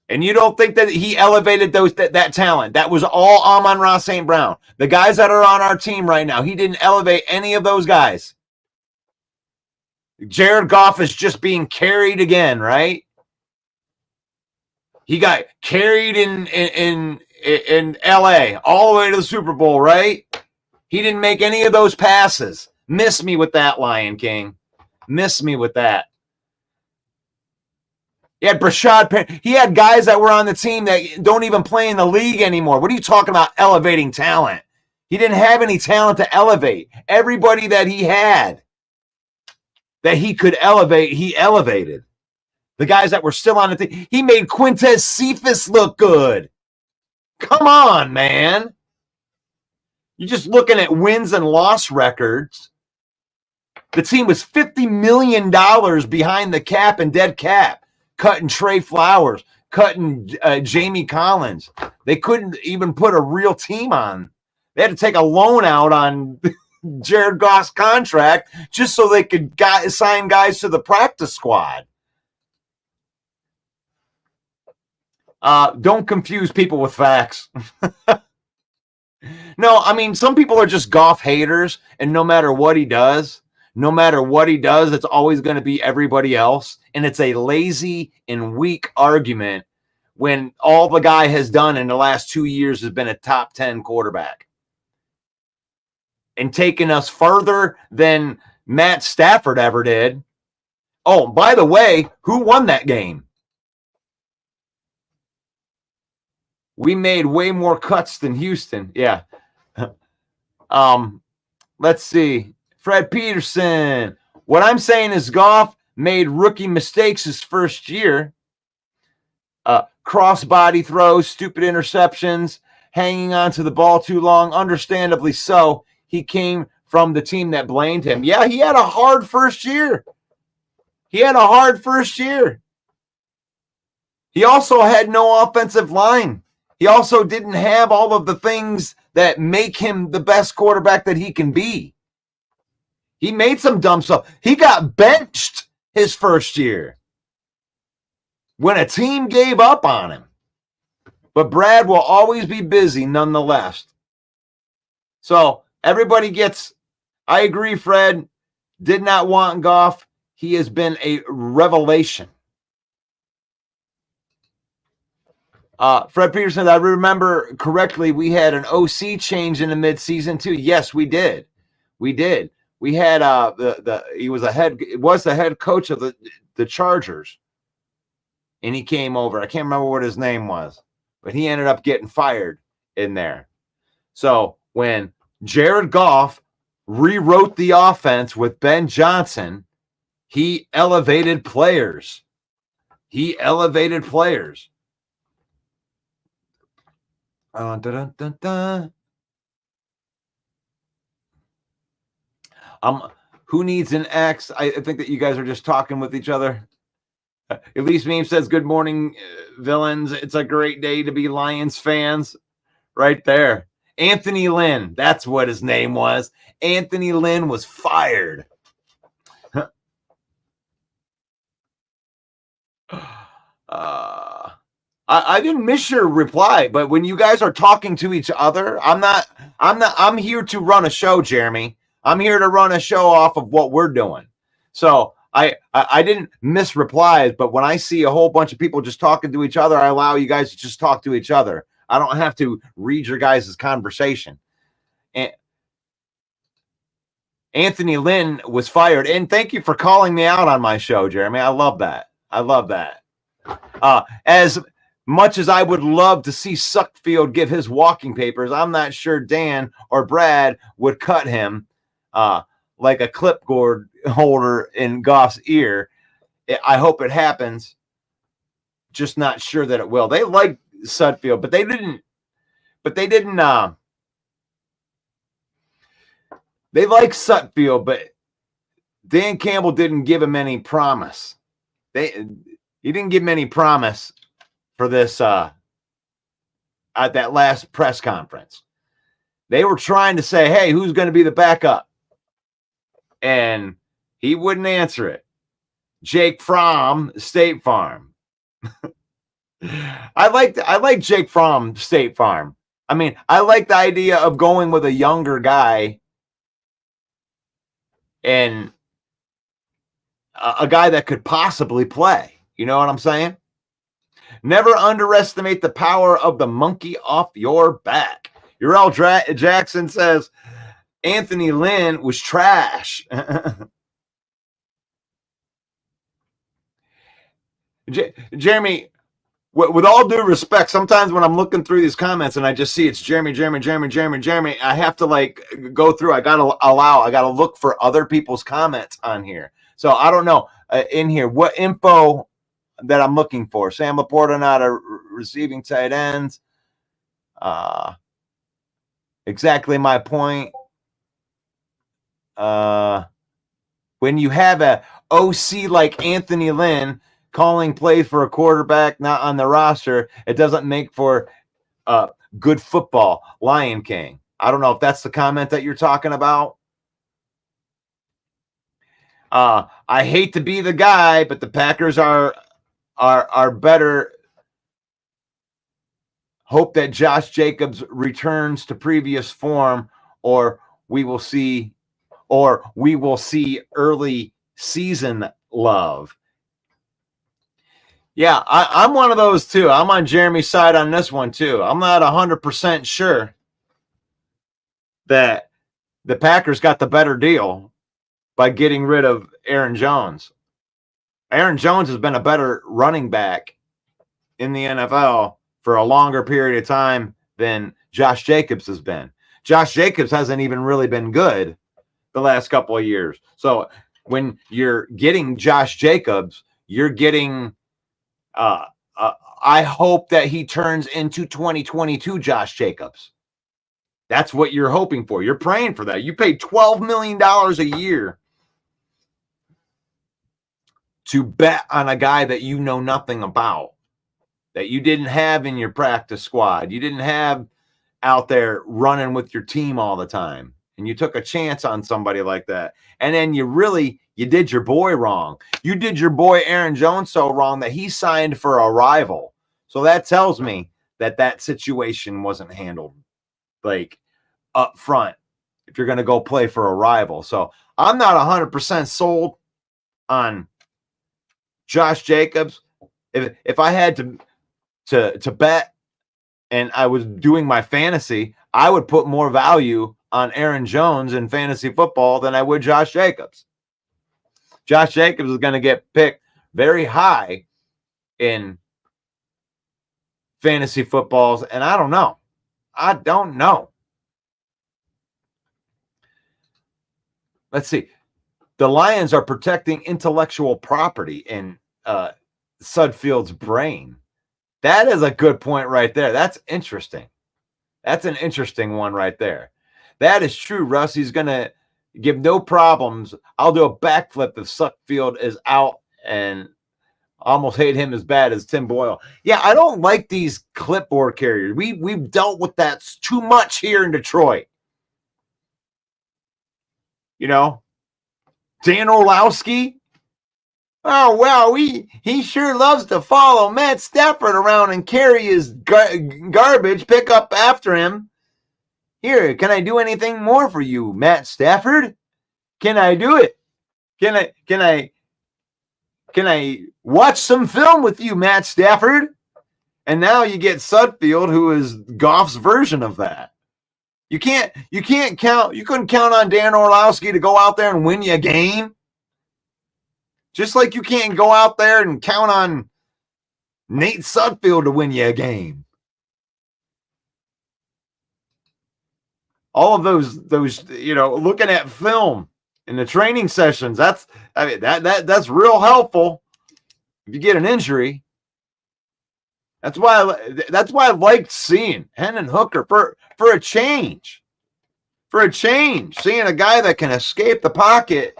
Speaker 1: And you don't think that he elevated that talent? That was all Amon-Ra St. Brown. The guys that are on our team right now, he didn't elevate any of those guys. Jared Goff is just being carried again, right? He got carried in LA all the way to the Super Bowl, right? He didn't make any of those passes. Miss me with that, Lion King. Miss me with that. He had Brashad Perry. He had guys that were on the team that don't even play in the league anymore. What are you talking about elevating talent? He didn't have any talent to elevate. Everybody that he had that he could elevate, he elevated. The guys that were still on the team. He made Quintez Cephas look good. Come on, man. You're just looking at wins and loss records. The team was $50 million behind the cap and dead cap, cutting Trey Flowers, cutting Jamie Collins. They couldn't even put a real team on. They had to take a loan out on Jared Goff's contract just so they could sign guys to the practice squad. Don't confuse people with facts. No, I mean, some people are just Goff haters, and no matter what he does, it's always going to be everybody else. And it's a lazy and weak argument when all the guy has done in the last 2 years has been a top 10 quarterback and taken us further than Matt Stafford ever did. Oh, by the way, who won that game? We made way more cuts than Houston. Yeah. Let's see. Fred Peterson. What I'm saying is Goff made rookie mistakes his first year. Crossbody throws, stupid interceptions, hanging on to the ball too long. Understandably so. He came from the team that blamed him. Yeah, he had a hard first year. He also had no offensive line. He also didn't have all of the things that make him the best quarterback that he can be. He made some dumb stuff. He got benched his first year when a team gave up on him. But Brad will always be busy nonetheless. So everybody gets, I agree, Fred, did not want Goff. He has been a revelation. Fred Peterson, I remember correctly, we had an OC change in the midseason too. Yes, we did. We had he was the head coach of the Chargers, and he came over. I can't remember what his name was, but he ended up getting fired in there. So when Jared Goff rewrote the offense with Ben Johnson, he elevated players. Who needs an X? I think that you guys are just talking with each other. Elise Meme says, good morning, villains. It's a great day to be Lions fans. Right there. Anthony Lynn. That's what his name was. Anthony Lynn was fired. I didn't miss your reply, but when you guys are talking to each other, I'm here to run a show, Jeremy. I'm here to run a show off of what we're doing. So I didn't miss replies, but when I see a whole bunch of people just talking to each other, I allow you guys to just talk to each other. I don't have to read your guys' conversation. Anthony Lynn was fired. And thank you for calling me out on my show, Jeremy. I love that. I love that. As much as I would love to see Suckfield give his walking papers, I'm not sure Dan or Brad would cut him like a clipboard holder in Goff's ear. I hope it happens. Just not sure that it will. They like Sudfield, but they didn't. They like Sudfield, but Dan Campbell didn't give him any promise. He didn't give him any promise for this at that last press conference. They were trying to say, hey, who's going to be the backup? And he wouldn't answer it. Jake Fromm, State Farm. I like Jake Fromm, State Farm. I mean, I like the idea of going with a younger guy and a guy that could possibly play. You know what I'm saying? Never underestimate the power of the monkey off your back. Urel Jackson says Anthony Lynn was trash. Jeremy, with all due respect, sometimes when I'm looking through these comments and I just see it's Jeremy, I have to like go through. I got to look for other people's comments on here. So I don't know in here what info that I'm looking for. Sam Laporta not a receiving tight ends. Exactly my point. When you have a OC like Anthony Lynn calling plays for a quarterback not on the roster, it doesn't make for good football. Lion King. I don't know if that's the comment that you're talking about. I hate to be the guy, but the Packers are better. Hope that Josh Jacobs returns to previous form, or we will see early season love. Yeah, I'm one of those too. I'm on Jeremy's side on this one too. I'm not 100% sure that the Packers got the better deal by getting rid of Aaron Jones. Aaron Jones has been a better running back in the NFL for a longer period of time than Josh Jacobs has been. Josh Jacobs hasn't even really been good the last couple of years. So when you're getting Josh Jacobs, you're getting I hope that he turns into 2022 Josh Jacobs. That's what you're hoping for. You're praying for that. You paid $12 million a year to bet on a guy that you know nothing about, that you didn't have in your practice squad. You didn't have out there running with your team all the time. And you took a chance on somebody like that. And then you did your boy wrong. You did your boy Aaron Jones so wrong that he signed for a rival. So that tells me that situation wasn't handled like up front if you're going to go play for a rival. So I'm not 100% sold on Josh Jacobs. If I had to bet and I was doing my fantasy, I would put more value on Aaron Jones in fantasy football than I would Josh Jacobs. Josh Jacobs is going to get picked very high in fantasy footballs, and I don't know. Let's see. The Lions are protecting intellectual property in Sudfield's brain. That is a good point right there. That's interesting. That's an interesting one right there. That is true, Russ. He's going to give no problems. I'll do a backflip if Sudfield is out, and almost hate him as bad as Tim Boyle. Yeah, I don't like these clipboard carriers. We've dealt with that too much here in Detroit. You know, Dan Orlowski. Oh, wow, he sure loves to follow Matt Stafford around and carry his garbage, pick up after him. Here, can I do anything more for you, Matt Stafford? Can I do it? Can I watch some film with you, Matt Stafford? And now you get Sudfield, who is Goff's version of that. You couldn't count on Dan Orlowski to go out there and win you a game. Just like you can't go out there and count on Nate Sudfeld to win you a game. All of those, looking at film in the training sessions, that's real helpful if you get an injury. That's why I liked seeing Hendon Hooker for a change. For a change, seeing a guy that can escape the pocket,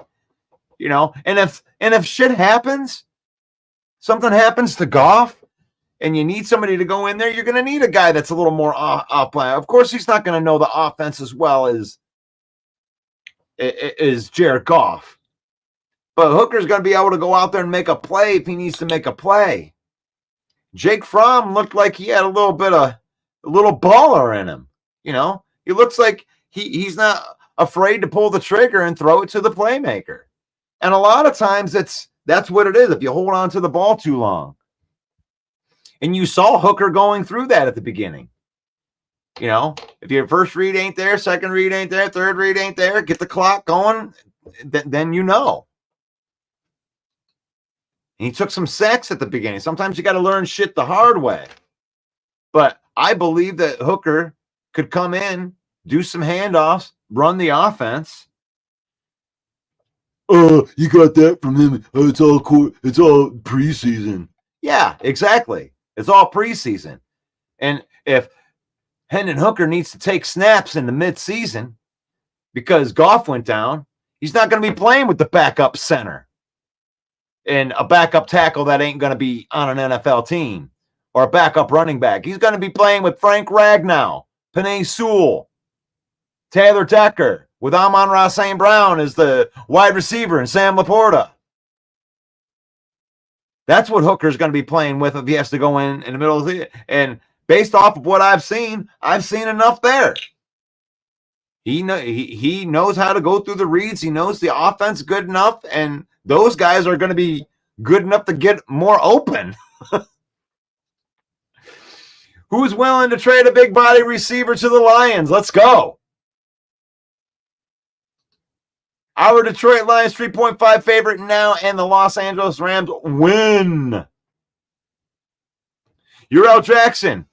Speaker 1: and if shit happens, something happens to Goff, and you need somebody to go in there, you're going to need a guy that's a little more off plan. Of course, he's not going to know the offense as well as Jared Goff, but Hooker's going to be able to go out there and make a play if he needs to make a play. Jake Fromm looked like he had a little baller in him. He looks like he's not afraid to pull the trigger and throw it to the playmaker. And a lot of times that's what it is if you hold on to the ball too long. And you saw Hooker going through that at the beginning. If your first read ain't there, second read ain't there, third read ain't there, get the clock going, then And he took some sacks at the beginning. Sometimes you got to learn shit the hard way. But I believe that Hooker could come in, do some handoffs, run the offense. You got that from him. It's all preseason. Yeah, exactly. It's all preseason. And if Hendon Hooker needs to take snaps in the midseason because Goff went down, he's not going to be playing with the backup center and a backup tackle that ain't going to be on an NFL team or a backup running back. He's going to be playing with Frank Ragnow, Penei Sewell, Taylor Decker, with Amon-Ra St. Brown as the wide receiver and Sam Laporta. That's what Hooker's going to be playing with if he has to go in the middle of the – and based off of what I've seen enough there. He knows how to go through the reads. He knows the offense good enough, and those guys are going to be good enough to get more open. Who's willing to trade a big body receiver to the Lions? Let's go. Our Detroit Lions 3.5 favorite now, and the Los Angeles Rams win. Urel Jackson,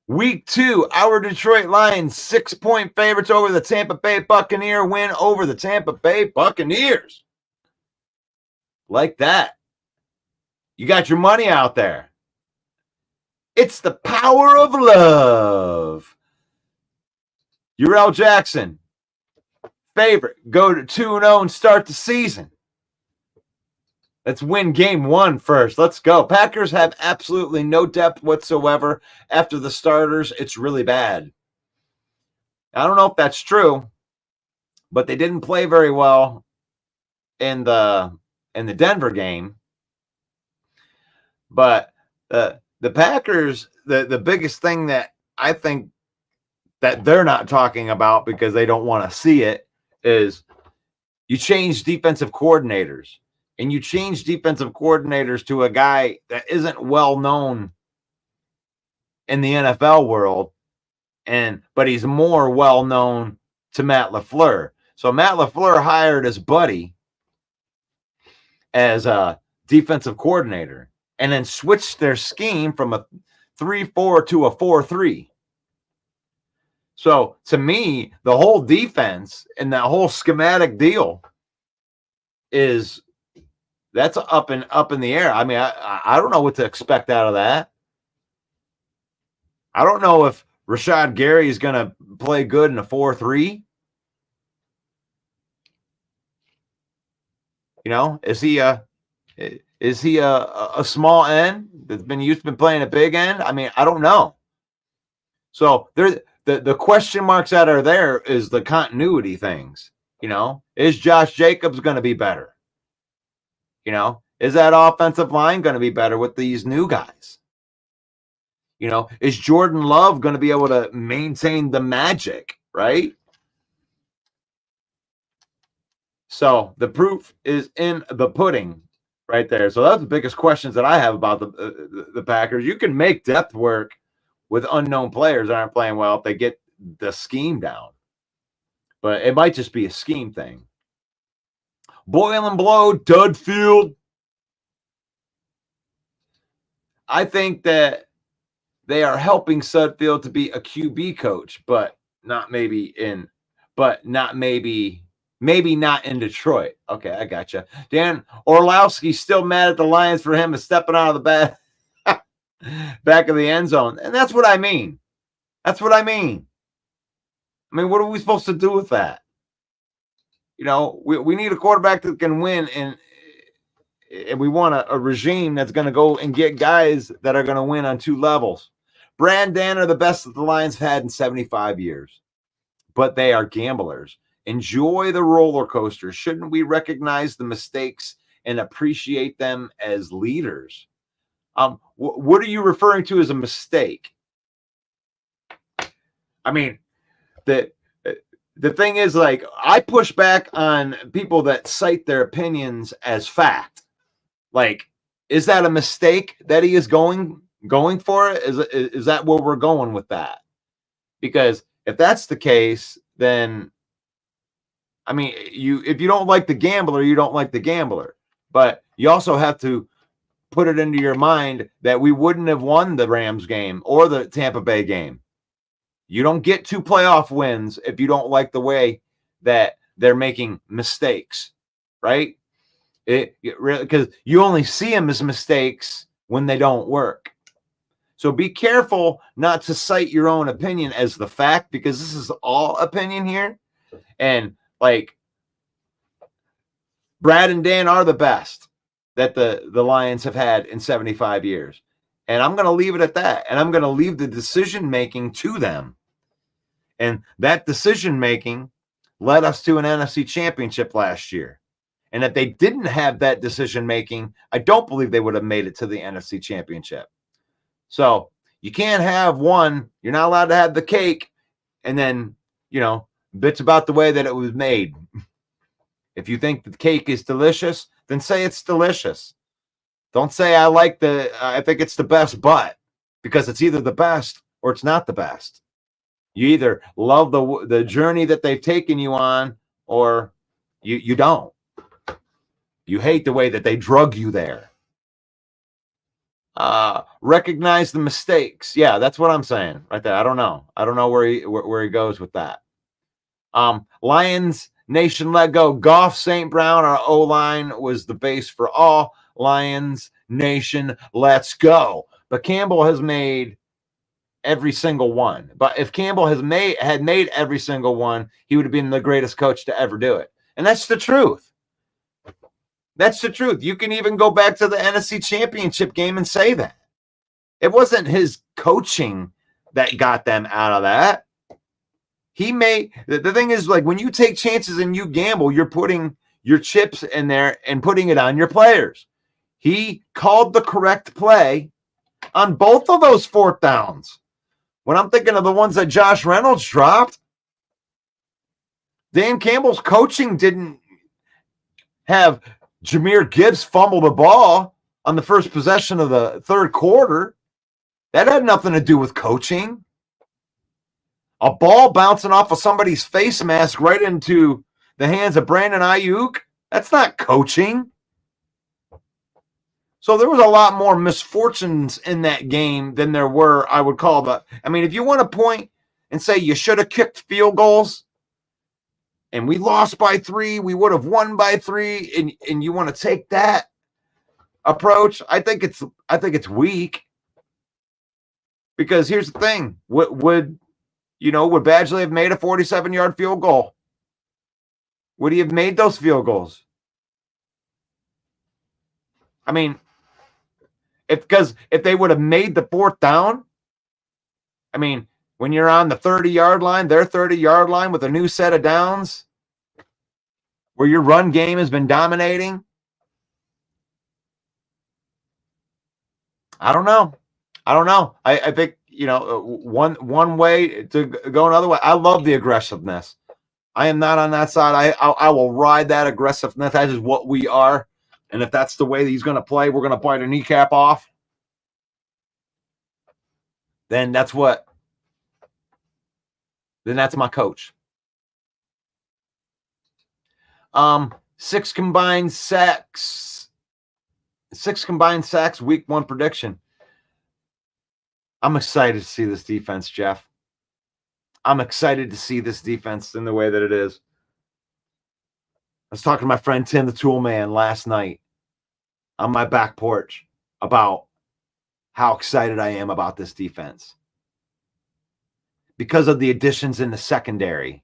Speaker 1: week 2, our Detroit Lions 6-point favorites over the Tampa Bay Buccaneers, win over the Tampa Bay Buccaneers. Like that. You got your money out there. It's the power of love. Urel Jackson, favorite, go to 2-0 and start the season. Let's win game 1 first. Let's go. Packers have absolutely no depth whatsoever. After the starters, it's really bad. I don't know if that's true, but they didn't play very well in the Denver game. But the Packers, the biggest thing that I think that they're not talking about because they don't want to see it is you change defensive coordinators, and you change defensive coordinators to a guy that isn't well known in the NFL world, but he's more well known to Matt LaFleur. So Matt LaFleur hired his buddy as a defensive coordinator and then switched their scheme from a 3-4 to a 4-3. So to me, the whole defense and that whole schematic deal that's up in the air. I mean, I don't know what to expect out of that. I don't know if Rashad Gary is going to play good in a 4-3. Is he a small end that's been used to playing a big end? I mean, I don't know. So the question marks that are there is the continuity things. Is Josh Jacobs going to be better? Is that offensive line going to be better with these new guys? Is Jordan Love going to be able to maintain the magic, right? So the proof is in the pudding right there. So that's the biggest questions that I have about the Packers. You can make depth work with unknown players that aren't playing well if they get the scheme down. but it might just be a scheme thing. Boil and blow, dud field. I think that they are helping Sudfield to be a QB coach, but not maybe not in Detroit. Okay, I gotcha. Dan Orlowski's still mad at the Lions for him stepping out of the back of the end zone. And that's what I mean. That's what I mean. I mean, what are we supposed to do with that? You know, we need a quarterback that can win, and we want a regime that's going to go and get guys that are going to win on two levels. Brad and Dan are the best that the Lions have had in 75 years, but they are gamblers. Enjoy the roller coaster. Shouldn't we recognize the mistakes and appreciate them as leaders? What are you referring to as a mistake? I mean, the thing is, like, I push back on people that cite their opinions as fact. Like, is that a mistake that he is going for it? Is that where we're going with that? Because if that's the case, then I mean, if you don't like the gambler, you don't like the gambler. But you also have to put it into your mind that we wouldn't have won the Rams game or the Tampa Bay game. You don't get 2 playoff wins if you don't like the way that they're making mistakes, right? Because you only see them as mistakes when they don't work. So be careful not to cite your own opinion as the fact, because this is all opinion here. And like, Brad and Dan are the best that the Lions have had in 75 years. And I'm going to leave it at that. And I'm going to leave the decision making to them. And that decision making led us to an NFC championship last year. And if they didn't have that decision making, I don't believe they would have made it to the NFC championship. So you can't have one. You're not allowed to have the cake and then, bitch about the way that it was made. If you think the cake is delicious, then say it's delicious. Don't say I think it's the best, but, because it's either the best or it's not the best. You either love the journey that they've taken you on, or you don't. You hate the way that they drug you there. Recognize the mistakes. Yeah, that's what I'm saying right there. I don't know where he goes with that. Lions Nation, let go. Goff, St. Brown, our O-line was the base for all. Lions Nation, let's go. But Campbell has made every single one. But if Campbell had made every single one, he would have been the greatest coach to ever do it. And that's the truth. That's the truth. You can even go back to the NFC Championship game and say that. It wasn't his coaching that got them out of that. The thing is, like, when you take chances and you gamble, you're putting your chips in there and putting it on your players. He called the correct play on both of those 4th downs. When I'm thinking of the ones that Josh Reynolds dropped, Dan Campbell's coaching didn't have Jahmyr Gibbs fumble the ball on the first possession of the 3rd quarter. That had nothing to do with coaching. A ball bouncing off of somebody's face mask right into the hands of Brandon Ayuk, that's not coaching. So there was a lot more misfortunes in that game than there were, I would call if you want to point and say you should have kicked field goals and we lost by 3, we would have won by 3, and you want to take that approach, I think it's weak. Because here's the thing, would Badgley have made a 47-yard field goal? Would he have made those field goals? I mean, if they would have made the 4th down, I mean, when you're on the 30-yard line, their 30-yard line with a new set of downs, where your run game has been dominating, I don't know. I think, one way to go another way. I love the aggressiveness. I am not on that side. I will ride that aggressiveness. That is what we are. And if that's the way that he's going to play, we're going to bite a kneecap off. Then that's my coach. Six combined sacks, week one prediction. I'm excited to see this defense, Jeff. I'm excited to see this defense in the way that it is. I was talking to my friend Tim the Tool Man last night on my back porch about how excited I am about this defense. Because of the additions in the secondary,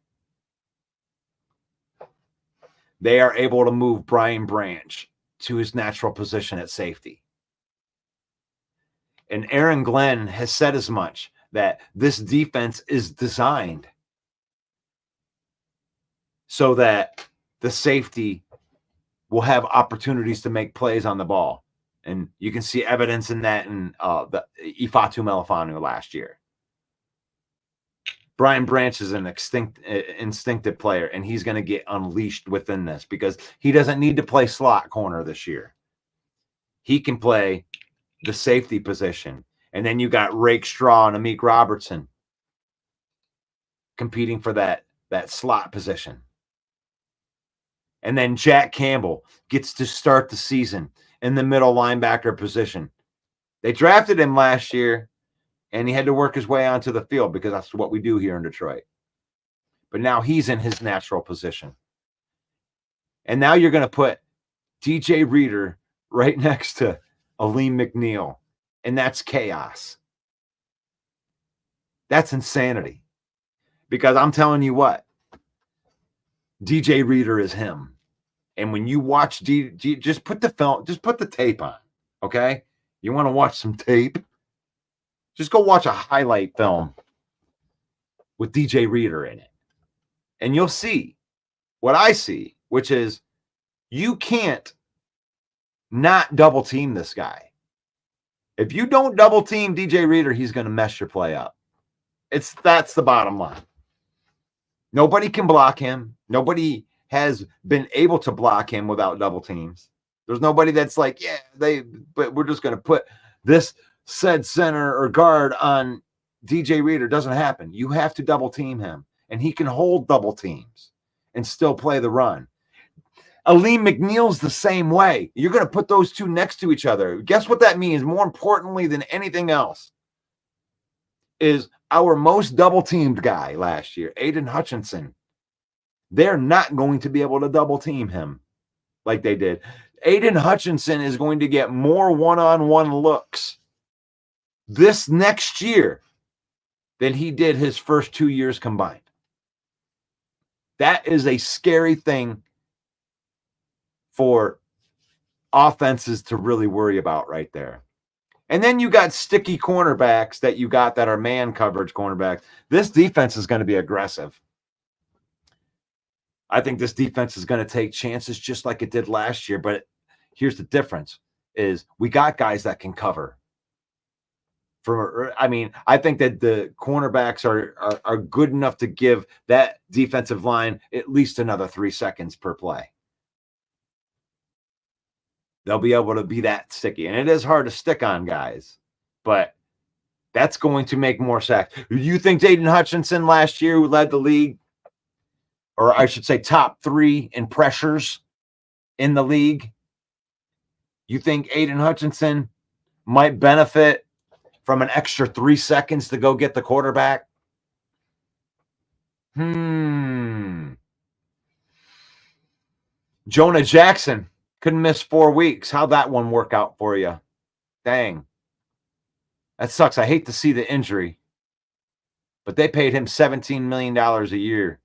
Speaker 1: they are able to move Brian Branch to his natural position at safety. And Aaron Glenn has said as much, that this defense is designed so that the safety will have opportunities to make plays on the ball. And you can see evidence in that in the Ifeatu Melifonwu last year. Brian Branch is an instinctive player, and he's going to get unleashed within this because he doesn't need to play slot corner this year. He can play the safety position. And then you got Rake Straw and Amik Robertson competing for that slot position. And then Jack Campbell gets to start the season in the middle linebacker position. They drafted him last year, and he had to work his way onto the field because that's what we do here in Detroit. But now he's in his natural position. And now you're going to put DJ Reader right next to Aleem McNeil, and that's chaos. That's insanity. Because I'm telling you what, DJ Reader is him. And when you watch just put the film, just put the tape on, okay? You want to watch some tape? Just go watch a highlight film with DJ Reader in it. And you'll see what I see, which is you can't not double team this guy. If you don't double team DJ Reader, he's going to mess your play up. That's the bottom line. Nobody can block him. Nobody has been able to block him without double teams. There's nobody that's like, but we're just going to put this said center or guard on DJ Reader. Doesn't happen. You have to double team him, and he can hold double teams and still play the run. Aleem McNeil's the same way. You're going to put those two next to each other. Guess what that means? More importantly than anything else is our most double-teamed guy last year, Aiden Hutchinson. They're not going to be able to double-team him like they did. Aiden Hutchinson is going to get more one-on-one looks this next year than he did his first 2 years combined. That is a scary thing for offenses to really worry about right there. And then you got sticky cornerbacks that you got that are man coverage cornerbacks. This defense is going to be aggressive. I think this defense is going to take chances just like it did last year. But here's the difference is we got guys that can cover. I think that the cornerbacks are good enough to give that defensive line at least another 3 seconds per play. They'll be able to be that sticky. And it is hard to stick on guys, but that's going to make more sacks. You think Aiden Hutchinson last year, who led the league, or I should say top 3 in pressures in the league, you think Aiden Hutchinson might benefit from an extra 3 seconds to go get the quarterback? Jonah Jackson couldn't miss 4 weeks. How'd that one work out for you? Dang. That sucks. I hate to see the injury. But they paid him $17 million a year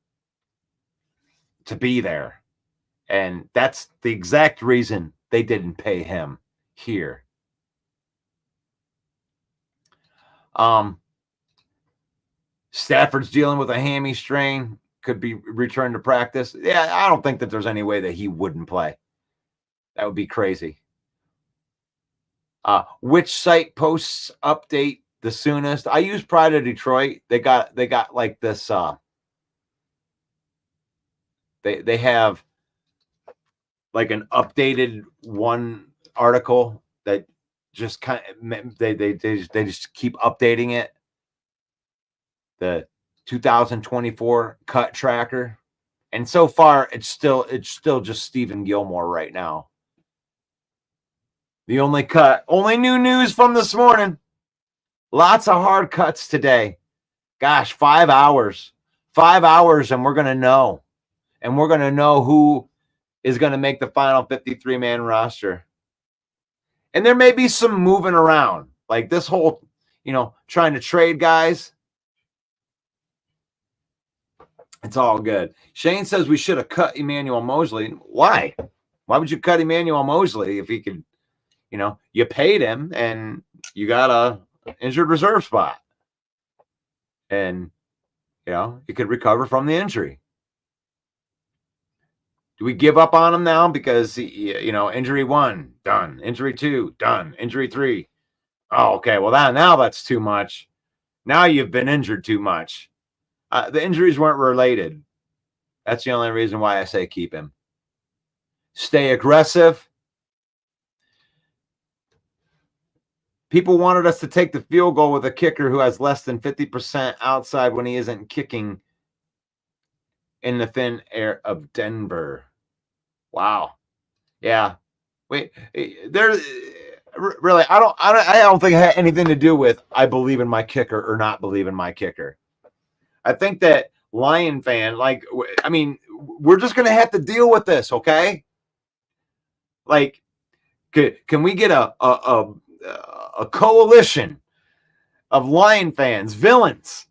Speaker 1: to be there. And that's the exact reason they didn't pay him here. Stafford's dealing with a hammy strain. Could be returned to practice. Yeah, I don't think that there's any way that he wouldn't play. That would be crazy. Which site posts update the soonest? I use Pride of Detroit. They got like this. They have like an updated one article that just kind of they just keep updating it. The 2024 cut tracker, And so far, it's still just Stephen Gilmore right now. The only new news from this morning. Lots of hard cuts today. Gosh, 5 hours. 5 hours, and we're going to know. And we're going to know who is going to make the final 53-man roster. And there may be some moving around. Like this whole, trying to trade guys. It's all good. Shane says we should have cut Emmanuel Mosley. Why? Why would you cut Emmanuel Mosley if he could, you paid him and you got a injured reserve spot. And, you could recover from the injury. Do we give up on him now because, injury 1, done. Injury 2, done. Injury 3. Oh, okay. Well, now that's too much. Now you've been injured too much. The injuries weren't related. That's the only reason why I say keep him. Stay aggressive. People wanted us to take the field goal with a kicker who has less than 50% outside when he isn't kicking in the thin air of Denver. Wow. Yeah. Wait, there really I don't think it had anything to do with I believe in my kicker or not believe in my kicker. I think that Lion fan, we're just going to have to deal with this, okay? Like, can we get a coalition of Lion fans, villains?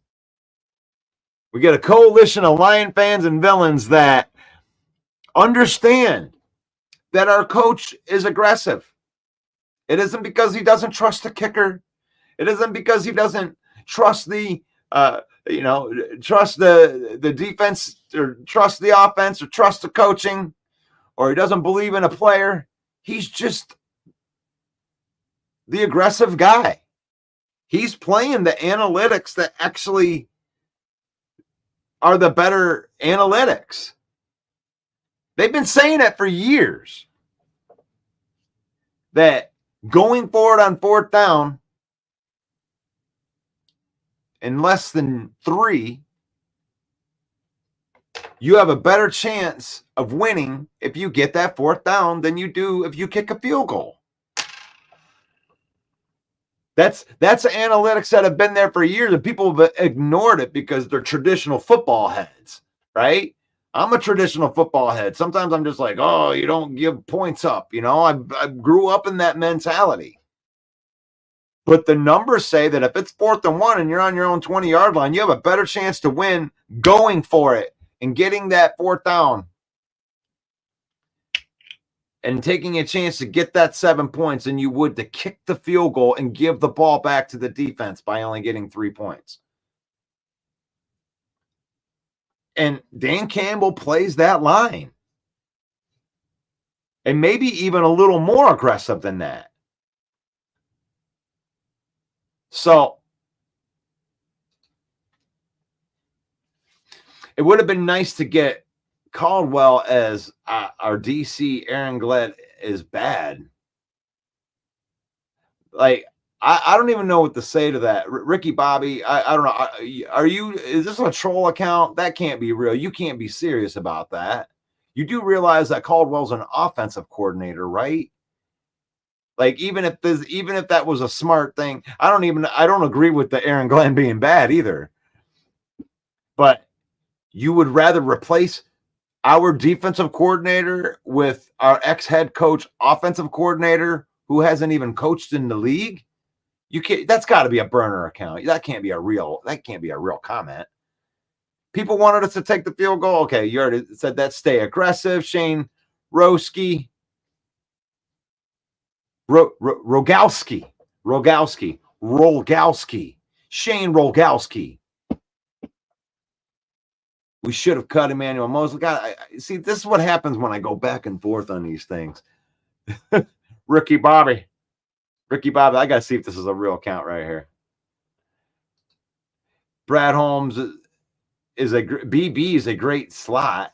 Speaker 1: We get a coalition of Lion fans and villains that understand that our coach is aggressive. It isn't because he doesn't trust the kicker. It isn't because he doesn't trust the trust the defense or trust the offense or trust the coaching, or he doesn't believe in a player. He's just the aggressive guy. He's playing the analytics that actually are the better analytics. They've been saying it for years that going forward on 4th down in less than 3, you have a better chance of winning if you get that 4th down than you do if you kick a field goal. That's analytics that have been there for years, and people have ignored it because they're traditional football heads, right? I'm a traditional football head. Sometimes I'm just like, oh, you don't give points up. I grew up in that mentality. But the numbers say that if it's 4th and 1 and you're on your own 20-yard line, you have a better chance to win going for it and getting that 4th down and taking a chance to get that 7 points than you would to kick the field goal and give the ball back to the defense by only getting 3 points. And Dan Campbell plays that line. And maybe even a little more aggressive than that. So it would have been nice to get Caldwell as our DC. Aaron Glett is bad. Like, I don't even know what to say to that. Ricky Bobby, I don't know. Is this a troll account? That can't be real. You can't be serious about that. You do realize that Caldwell's an offensive coordinator, right? Like, even if that was a smart thing, I don't agree with the Aaron Glenn being bad either. But you would rather replace our defensive coordinator with our ex-head coach offensive coordinator who hasn't even coached in the league? You can't. That's got to be a burner account. That can't be a real comment. People wanted us to take the field goal. Okay, you already said that. Stay aggressive. Shane Roski. Rogowski. Shane Rogowski. We should have cut Emmanuel Mosley. God, see, this is what happens when I go back and forth on these things. Ricky Bobby, I got to see if this is a real account right here. Brad Holmes is BB is a great slot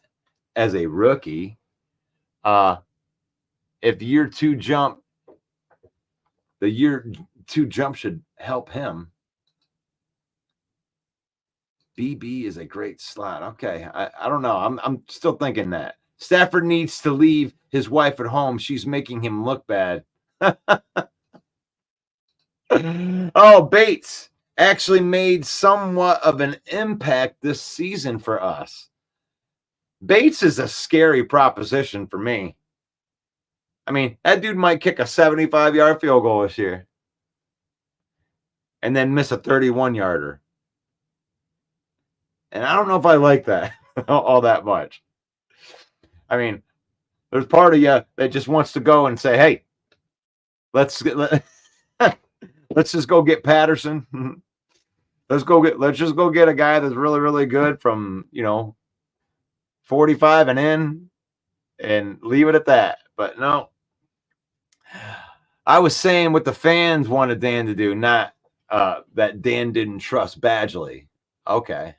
Speaker 1: as a rookie. If year 2 jump, the year 2 jump should help him. BB is a great slot. Okay, I don't know. I'm still thinking that Stafford needs to leave his wife at home. She's making him look bad. Oh, Bates actually made somewhat of an impact this season for us. Bates is a scary proposition for me. I mean, that dude might kick a 75-yard field goal this year and then miss a 31-yarder. And I don't know if I like that all that much. I mean, there's part of you that just wants to go and say, hey, let's just go get Patterson. Let's just go get a guy that's really, really good from, 45 and in and leave it at that. But no. I was saying what the fans wanted Dan to do, not that Dan didn't trust Badgley. Okay.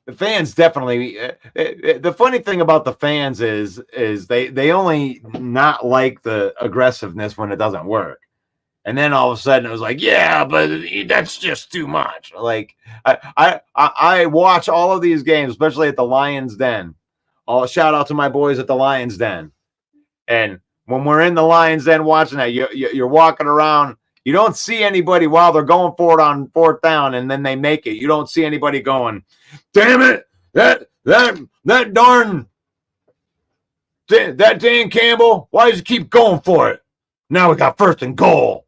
Speaker 1: The fans definitely. The funny thing about the fans is they only not like the aggressiveness when it doesn't work, and then all of a sudden it was like, yeah, but that's just too much. Like I watch all of these games, especially at the Lions Den. I'll shout out to my boys at the Lions Den, and when we're in the Lions Den watching that, you're walking around. You don't see anybody while they're going for it on fourth down, and then they make it. You don't see anybody going, damn it, that darn that Dan Campbell, why does he keep going for it? Now we got first and goal.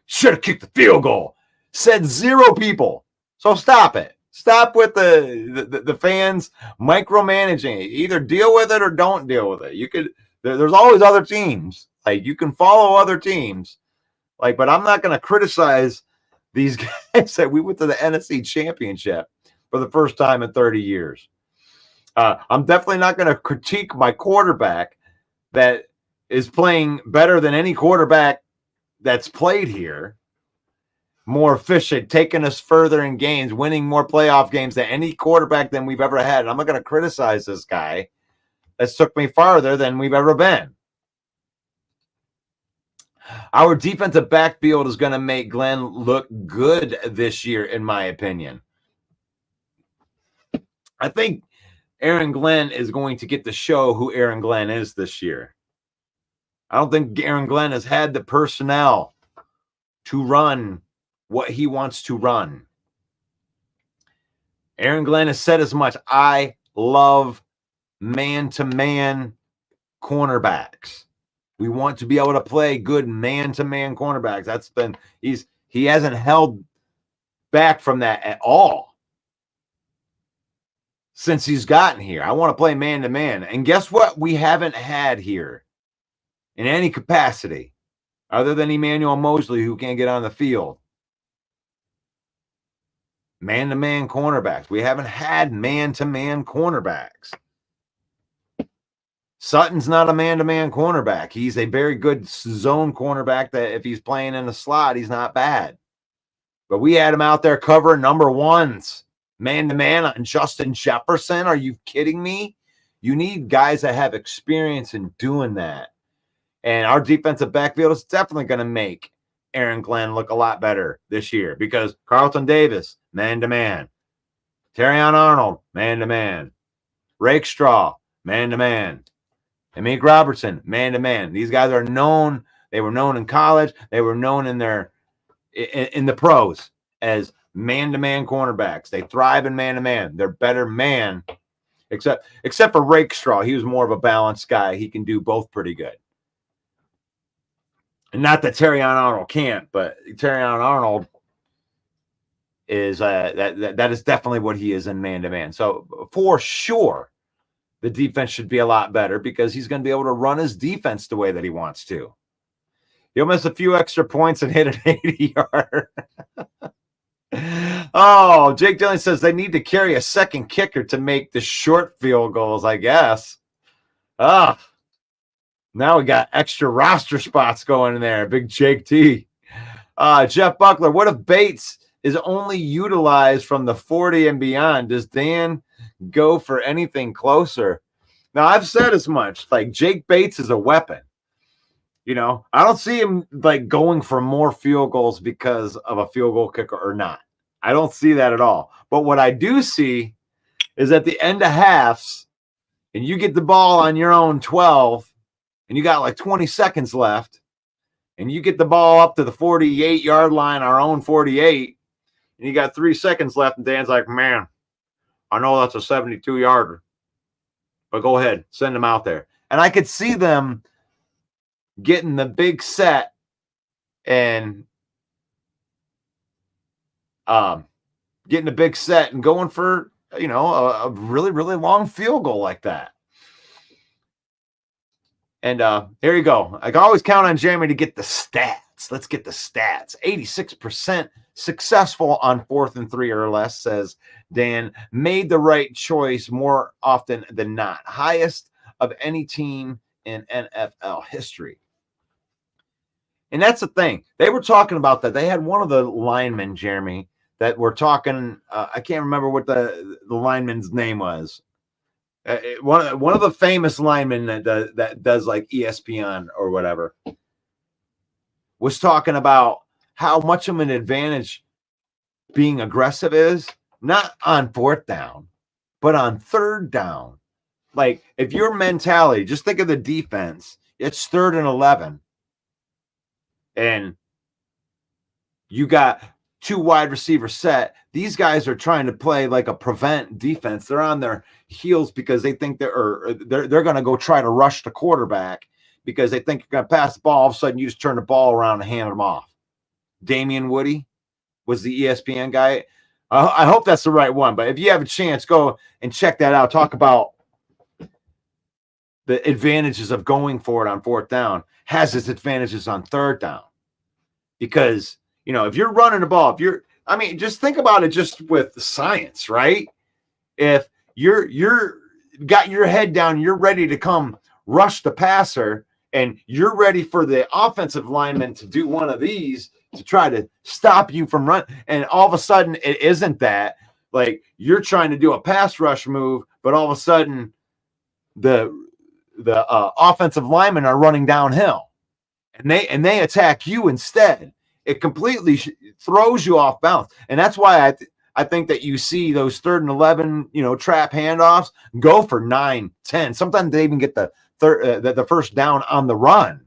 Speaker 1: Should have kicked the field goal. Said zero people. So stop it. Stop with the fans micromanaging it. Either deal with it or don't deal with it. You could. There's always other teams. Like, you can follow other teams. Like, but I'm not going to criticize these guys that we went to the NFC Championship for the first time in 30 years. I'm definitely not going to critique my quarterback that is playing better than any quarterback that's played here. More efficient, taking us further in games, winning more playoff games than any quarterback than we've ever had. And I'm not going to criticize this guy that's took me farther than we've ever been. Our defensive backfield is going to make Glenn look good this year, in my opinion. I think Aaron Glenn is going to get to show who Aaron Glenn is this year. I don't think Aaron Glenn has had the personnel to run what he wants to run. Aaron Glenn has said as much. I love man-to-man cornerbacks. We want to be able to play good man-to-man cornerbacks. That's been he hasn't held back from that at all since he's gotten here. I want to play man-to-man. And guess what we haven't had here in any capacity other than Emmanuel Mosley, who can't get on the field? Man-to-man cornerbacks. We haven't had man-to-man cornerbacks. Sutton's not a man-to-man cornerback. He's a very good zone cornerback that if he's playing in the slot, he's not bad. But we had him out there covering number ones, man-to-man on Justin Jefferson. Are you kidding me? You need guys that have experience in doing that. And our defensive backfield is definitely going to make Aaron Glenn look a lot better this year because Carlton Davis, man-to-man. Terrion Arnold, man-to-man. Rakestraw, man-to-man. And Meek Robertson, man-to-man. These guys are known. They were known in college. They were known in the pros as man-to-man cornerbacks. They thrive in man-to-man. They're better man, except for Rakestraw. He was more of a balanced guy. He can do both pretty good. And not that Terrion Arnold can't, but Terrion Arnold is that is definitely what he is in man-to-man. So for sure, the defense should be a lot better because he's going to be able to run his defense the way that he wants to. He'll miss a few extra points and hit an 80-yard. Oh, Jake Dillon says they need to carry a second kicker to make the short field goals, I guess. Now we got extra roster spots going in there. Big Jake T. Jeff Buckler, what if Bates is only utilized from the 40 and beyond? Does Dan go for anything closer? Now, I've said as much. Like, Jake Bates is a weapon. I don't see him like going for more field goals because of a field goal kicker or not. I don't see that at all. But what I do see is at the end of halves, and you get the ball on your own 12, and you got like 20 seconds left, and you get the ball up to the 48-yard line, our own 48, and you got 3 seconds left, and Dan's like, man, I know that's a 72-yarder, but go ahead, send them out there. And I could see them getting the big set and getting a big set and going for, a really, really long field goal like that. And here you go. I can always count on Jeremy to get the stats. Let's get the stats. 86% successful on 4th and 3 or less, says Dan. Made the right choice more often than not. Highest of any team in NFL history. And that's the thing. They were talking about that. They had one of the linemen, Jeremy, that were talking. I can't remember what the lineman's name was. One of the famous linemen that does like ESPN or whatever was talking about how much of an advantage being aggressive is, not on 4th down, but on 3rd down. Like if your mentality, just think of the defense, it's 3rd and 11. And you got 2 wide receivers set. These guys are trying to play like a prevent defense. They're on their heels because they think they're going to go try to rush the quarterback because they think you're going to pass the ball. All of a sudden, you just turn the ball around and hand them off. Damian Woody was the ESPN guy. I hope that's the right one. But if you have a chance, go and check that out. Talk about the advantages of going for it on 4th down. Has its advantages on 3rd down. Because, if you're running the ball, just think about it just with the science, right? If you're got your head down, you're ready to come rush the passer, and you're ready for the offensive lineman to do one of these to try to stop you from running, and all of a sudden it isn't that. Like you're trying to do a pass rush move, but all of a sudden the offensive linemen are running downhill, and they attack you instead. It completely throws you off balance. And that's why I think that you see those 3rd and 11, trap handoffs go for 9, 10. Sometimes they even get the 1st down on the run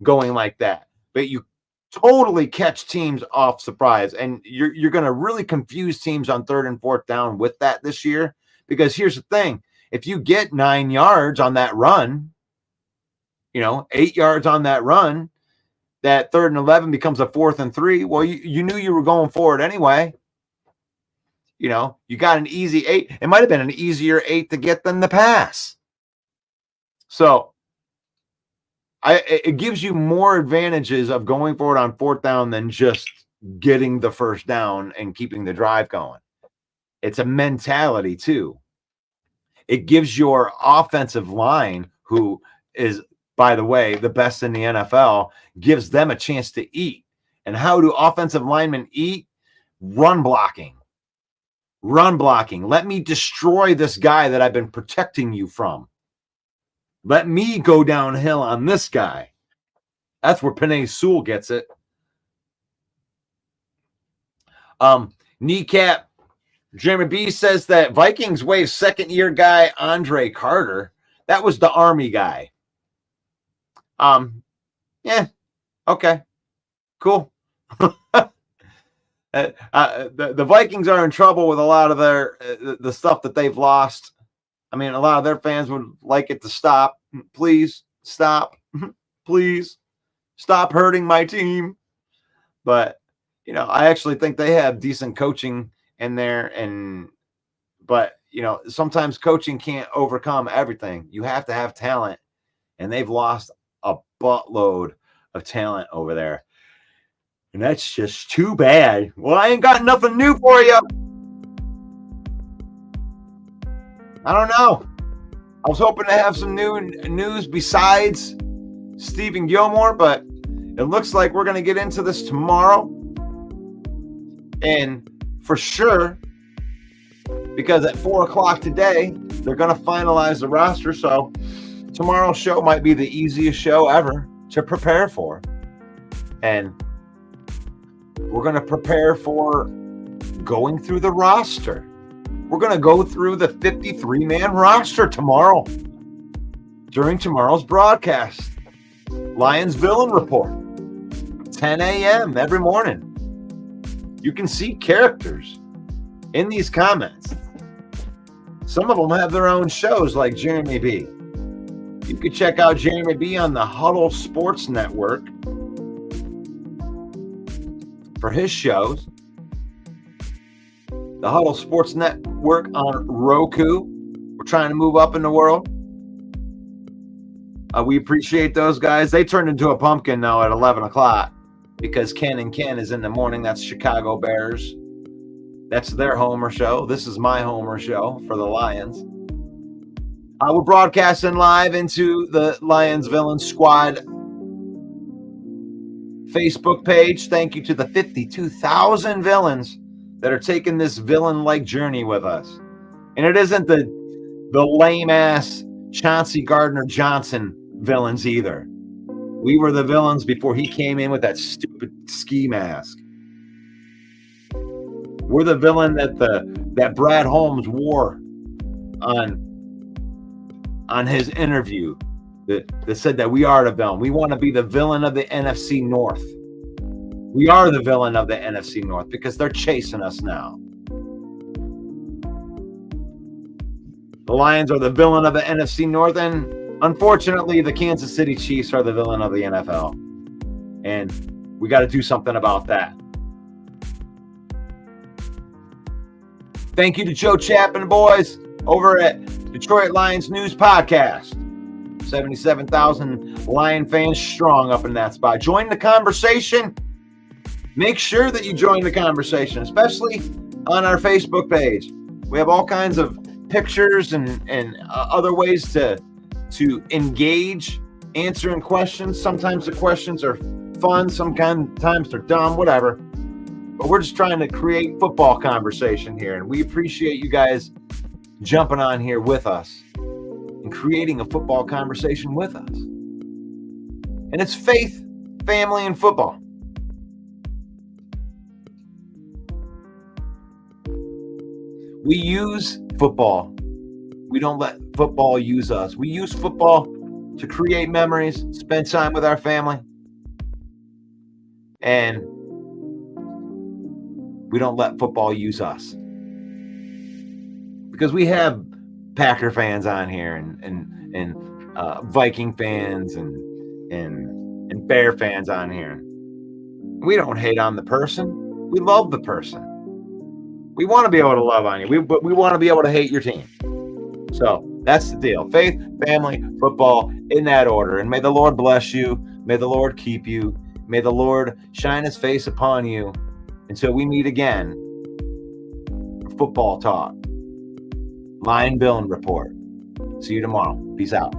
Speaker 1: going like that. But you totally catch teams off surprise. And you're going to really confuse teams on 3rd and 4th down with that this year. Because here's the thing. If you get 9 yards on that run, 8 yards on that run, that 3rd and 11 becomes a 4th and 3. Well, you knew you were going for it anyway. You got an easy 8. It might have been an easier 8 to get than the pass. So it gives you more advantages of going for it on 4th down than just getting the 1st down and keeping the drive going. It's a mentality too. It gives your offensive line, who is, by the way, the best in the NFL, gives them a chance to eat. And how do offensive linemen eat? Run blocking. Run blocking. Let me destroy this guy that I've been protecting you from. Let me go downhill on this guy. That's where Penei Sewell gets it. Kneecap. Jeremy B says that Vikings waive 2nd-year guy Andre Carter. That was the Army guy. Yeah, okay, cool. The Vikings are in trouble with a lot of the stuff that they've lost. I mean, a lot of their fans would like it to stop. Please stop. Please stop hurting my team. But I actually think they have decent coaching in there, but sometimes coaching can't overcome everything. You have to have talent, and they've lost a buttload of talent over there. And that's just too bad. Well, I ain't got nothing new for you. I don't know. I was hoping to have some new news besides Stephen Gilmore, but it looks like we're going to get into this tomorrow. And for sure, because at 4 o'clock today, they're going to finalize the roster. So tomorrow's show might be the easiest show ever to prepare for. And we're going to prepare for going through the roster. We're going to go through the 53-man roster tomorrow during tomorrow's broadcast. Lions Villain Report, 10 a.m. every morning. You can see characters in these comments. Some of them have their own shows, like Jeremy B. You could check out Jeremy B on the Huddle Sports Network for his shows. The Huddle Sports Network on Roku. We're trying to move up in the world. We appreciate those guys. They turned into a pumpkin now at 11 o'clock because Ken and Ken is in the morning. That's Chicago Bears. That's their Homer show. This is my Homer show for the Lions. We're broadcasting live into the Lions Villain Squad Facebook page. Thank you to the 52,000 villains that are taking this villain-like journey with us. And it isn't the lame-ass Chauncey Gardner-Johnson villains either. We were the villains before he came in with that stupid ski mask. We're the villain that Brad Holmes wore on his interview that said that we are the villain. We want to be the villain of the NFC North. We are the villain of the NFC North because they're chasing us now. The Lions are the villain of the NFC North, and unfortunately, the Kansas City Chiefs are the villain of the NFL. And we got to do something about that. Thank you to Joe Chapman, boys, over at Detroit Lions News Podcast. 77,000 Lion fans strong up in that spot. Join the conversation. Make sure that you join the conversation, especially on our Facebook page. We have all kinds of pictures and other ways to engage, answering questions. Sometimes the questions are fun, sometimes they're dumb, whatever. But we're just trying to create football conversation here, and we appreciate you guys jumping on here with us and creating a football conversation with us. And it's faith, family, and football. We use football. We don't let football use us. We use football to create memories, spend time with our family, and we don't let football use us. Because we have Packer fans on here and Viking fans and Bear fans on here. We don't hate on the person. We love the person. We want to be able to love on you, but we want to be able to hate your team. So that's the deal. Faith, family, football, in that order. And may the Lord bless you. May the Lord keep you. May the Lord shine his face upon you until we meet again for football talk. Lion Villain Report. See you tomorrow. Peace out.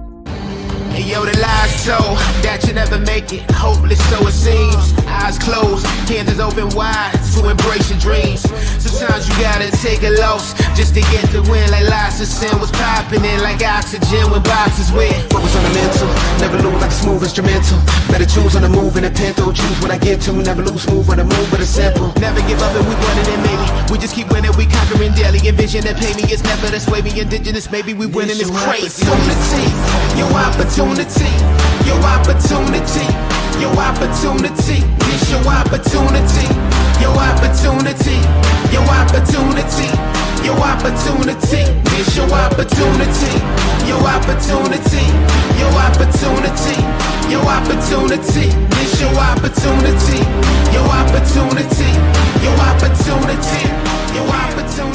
Speaker 2: Hey, yo, the lies so that you never make it. Hopeless, so it seems. Eyes closed, hands open wide to embrace your dreams. Sometimes you gotta take a loss just to get the win. Like lots of sin was popping in like oxygen when boxes wet. Focus on the mental, never lose like a smooth instrumental. Better choose on the move in a pinto. Choose what I get to, never lose smooth on the move, but it's simple. Never give up and we running it maybe. We just keep winning, we conquering daily. Envision that pay me, it's never to sway me. Indigenous, maybe we winning this crazy. Your opportunity, your opportunity, your opportunity, it's your opportunity, your opportunity, your opportunity, your opportunity, it's your opportunity, your opportunity, your opportunity, your opportunity, it's